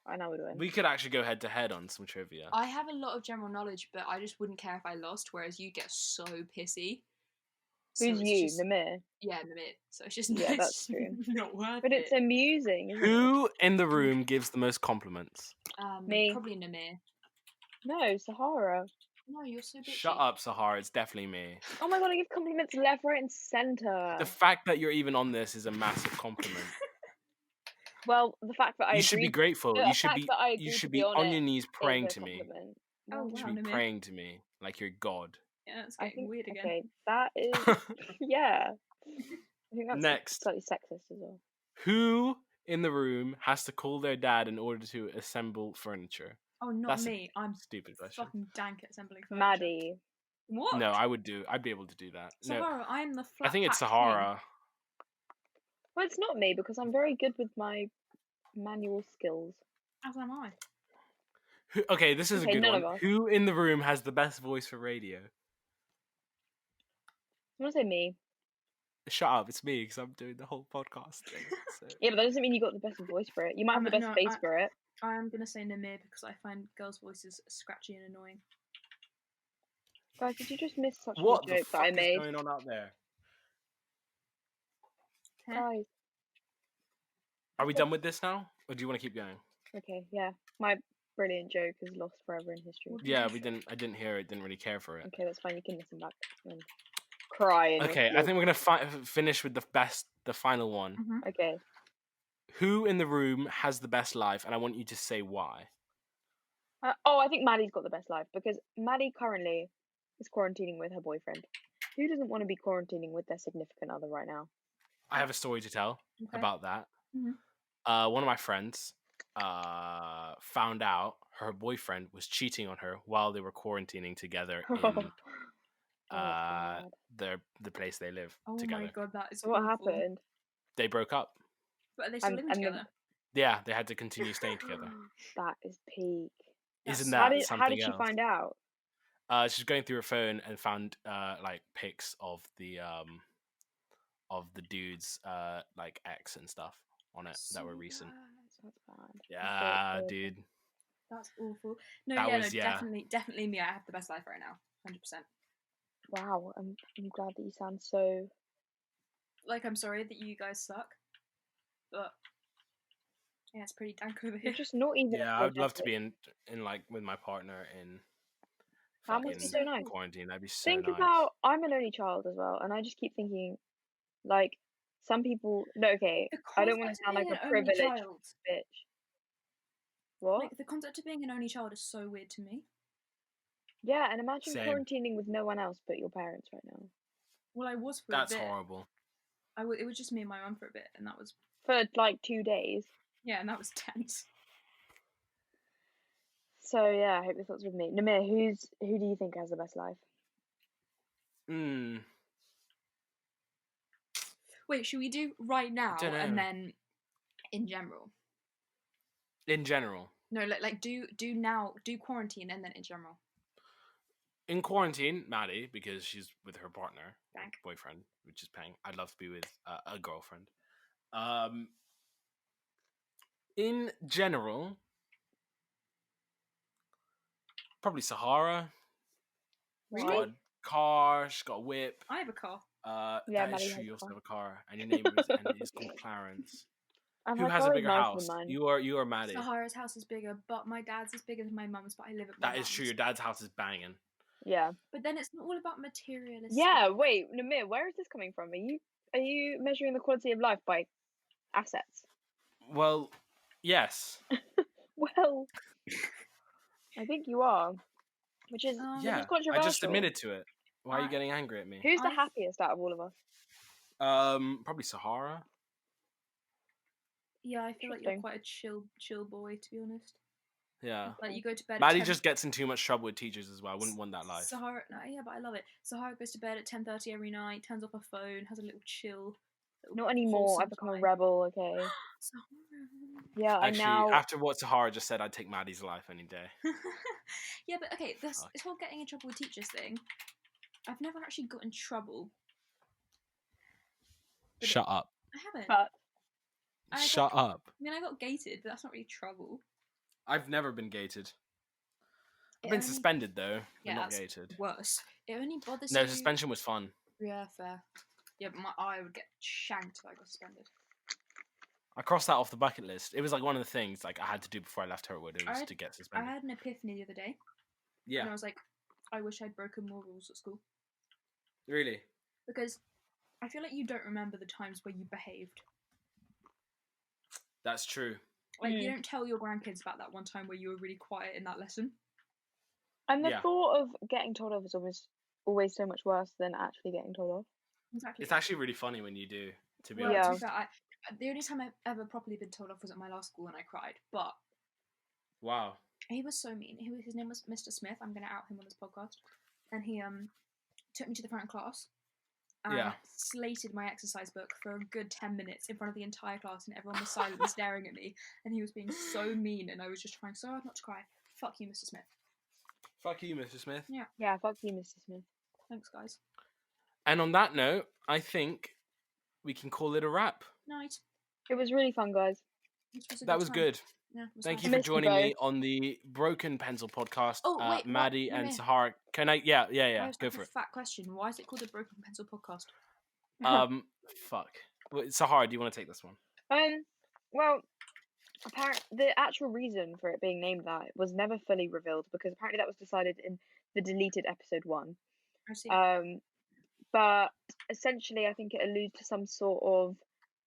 and I would win. We could actually go head to head on some trivia. I have a lot of general knowledge, but I just wouldn't care if I lost. Whereas you get so pissy. So Who's it's you, just- Namir? Yeah, Namir. So it's just Yeah, it's that's true. not worth But it. it's amusing, isn't it? Who in the room gives the most compliments? Me. Probably Namir. No, Sahara. No, you're so bitchy. Shut up, Sahara. It's definitely me. Oh my god, I give compliments left, right, and centre. The fact that you're even on this is a massive compliment. Well, the fact that I You should be agreed- grateful. the You should fact be. that I You agreed should to be on on it your knees is praying a to me. compliment. Oh, Well, You should wow, be Namir. praying to me like you're God. Yeah, it's I getting think weird again. okay, that is yeah. I think that's Next. slightly sexist as well. Who in the room has to call their dad in order to assemble furniture? Oh, not That's a me. I'm stupid question. fucking dank at assembling furniture. Maddie. What? No, I would do. I'd be able to do that. No, Sahara, I'm the I think it's flat pack Sahara. Well, it's not me because I'm very good with my manual skills. king. As am I. Okay, this is Okay, a good none of one. us. Who in the room has the best voice for radio? I'm gonna say me. Shut up, it's me because I'm doing the whole podcast thing. So. Yeah, but that doesn't mean you got the best voice for it. You might have the best No, face for it. I am gonna say Namir because I find girls' voices scratchy and annoying. Guys, did you just miss such What a the joke that fuck I is made? going on out there? Huh? Guys, Are we done with this now, or do you want to keep going? okay, yeah. My brilliant joke is lost forever in history. What? Yeah, we didn't. I didn't hear it. Didn't really care for it. Okay, that's fine. You can listen back and cry. In your Okay, I sleep. think we're gonna finish with the final one. Mm-hmm. Okay. Who in the room has the best life? And I want you to say why. I think Maddie's got the best life because Maddie currently is quarantining with her boyfriend. Who doesn't want to be quarantining with their significant other right now? I have a story to tell Okay. about that. Mhm. One of my friends found out her boyfriend was cheating on her while they were quarantining together in God. the place they live Oh together. my god, that is So what awful. happened? They broke up. But are they still And- living and the- together? Yeah, they had to continue staying together. That is peak. Isn't That's- that How something did she else? find out? She's going through her phone and found like pics of the dude's like ex and stuff on it that were So recent. bad. That's bad. Yeah, That's so dude. That's awful. No, That yeah, was- no, yeah. definitely me. I have the best life right now, 100%. Wow, I'm glad that you sound so. Like, I'm sorry that you guys suck, but yeah, it's pretty dank over You're here. just not even. Yeah, I would love to apologetic. be in like with my partner in That must fucking be so nice. quarantine. That'd be so Think nice. about. I'm an only child as well, and I just keep thinking, like, some people. No, okay. The I don't want to concept of sound like being a an only privileged child, bitch. What? like the concept of being an only child is so weird to me. Yeah, and imagine Same. quarantining with no one else but your parents right now. Well, I was for That's a bit. horrible. It was just me and my mum for a bit, and that was For like 2 days. yeah, and that was tense. So yeah, I hope your thoughts with me. Namir, who do you think has the best life? Wait, should we do right now dunno. and then in general? In general. No, like do now, do quarantine and then in general. In quarantine, Maddie, because she's with her partner, Bank. boyfriend, which is Peng. I'd love to be with a girlfriend. In general, probably Sahara. She's Really? got a car. She's got a whip. I have a car. Yeah, That is Maddie true. has You a also car. have a car, and your name is and it's called Clarence. And Who her has a car is bigger nicer house? than mine. You are Maddie. Sahara's house is bigger, but my dad's is bigger than my mum's. But I live at my That is mum's. true. Your dad's house is banging. Yeah. But then it's not all about materialistic. Yeah, wait, Namir, where is this coming from? Are you measuring the quality of life by assets? Well, yes. Well, I think you are. Which is Yeah. controversial. I just admitted to it. Why are you getting angry at me? Who's the happiest out of all of us? Probably Sahara. Yeah, I feel like you're quite a chill boy, to be honest. Yeah. Like you go to bed. Maddie just gets in too much trouble with teachers as well. I wouldn't want that life. Sahara, no, yeah, but I love it. Sahara goes to bed at 10:30 every night, turns off her phone, has a little chill. Not anymore. I've become a rebel. Okay. Sahara. Yeah, Actually, after what Sahara just said, I'd take Maddie's life any day. Yeah, but okay, this whole getting in trouble with teachers thing, I've never actually got in trouble. Shut up. I haven't. Shut up. I mean, I got gated, but that's not really trouble. I've never been gated. I've been suspended though, but not gated. Worse. It only bothers you. No, suspension was fun. Yeah, fair. Yeah, but my eye would get shanked if I got suspended. I crossed that off the bucket list. It was like one of the things like I had to do before I left Hurtwood. It was to get suspended. I had an epiphany the other day. Yeah. And I was like, I wish I'd broken more rules at school. Really? Because I feel like you don't remember the times where you behaved. That's true. Like, you don't tell your grandkids about that one time where you were really quiet in that lesson. And the thought of getting told off is always so much worse than actually getting told off. Exactly. It's actually really funny when you do, to be honest. Yeah. To be fair, the only time I've ever properly been told off was at my last school and I cried. But wow, he was so mean. His name was Mr. Smith. I'm going to out him on this podcast. And he took me to the front of class and slated my exercise book for a good 10 minutes in front of the entire class, and everyone was silently staring at me. And he was being so mean, and I was just trying so hard not to cry. Fuck you, Mr. Smith. Fuck you, Mr. Smith. Yeah. Yeah, fuck you, Mr. Smith. Thanks, guys. And on that note, I think we can call it a wrap. Night. It was really fun, guys. That was good. Yeah, Thank you for joining me on the Broken Pencil podcast. Oh, wait, Maddie and Sahara. Can I? Yeah. Go for it. Fat question. Why is it called the Broken Pencil podcast? Fuck. Sahara, do you want to take this one? Well, apparently the actual reason for it being named that was never fully revealed, because apparently that was decided in the deleted episode 1. I see. But essentially, I think it alludes to some sort of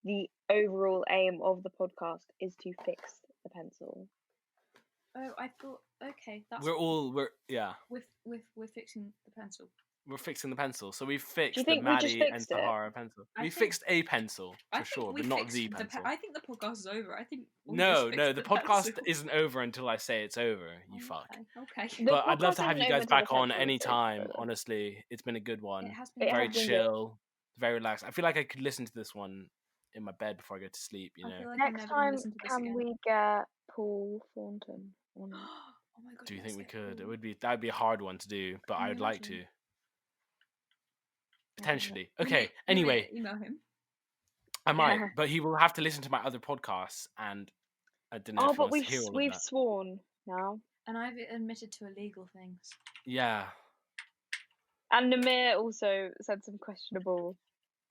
the overall aim of the podcast is to fix the pencil. Oh, I thought, okay, that's We're fixing the pencil. We're fixing the pencil. So we fixed the Maddie and Sahara pencil. We fixed a pencil for sure, but not the pencil. I think the podcast is over. I think no, the podcast isn't over until I say it's over. You fuck. Okay. But I'd love to have you guys back on any time. Honestly, it's been a good one. It has been very chill, very relaxed. I feel like I could listen to this one in my bed before I go to sleep. You know. Like next time, can we get Paul Thornton on? Oh my god. Do you think we could? That'd be a hard one to do, but I would like to. Potentially. Okay. Anyway, email him. I might, but he will have to listen to my other podcasts, and I don't know. But we've sworn now, and I've admitted to illegal things. Yeah. And Namir also said some questionable.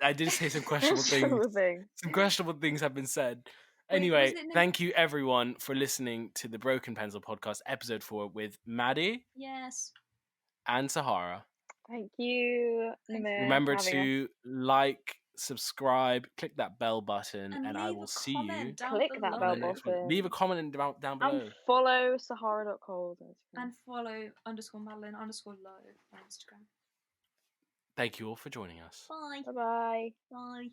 I did say some questionable things. Some questionable things have been said. Anyway, thank you everyone for listening to the Broken Pencil podcast, episode 4, with Maddie. Yes. And Sahara. Thank you. Remember to like, subscribe, click that bell button, and I leave will a see you comment down Click that on bell the below. next one. button. Leave a comment down And below. follow Sahara.cold on Instagram. And follow _Madeline_low on Instagram. Thank you all for joining us. Bye. Bye-bye. Bye.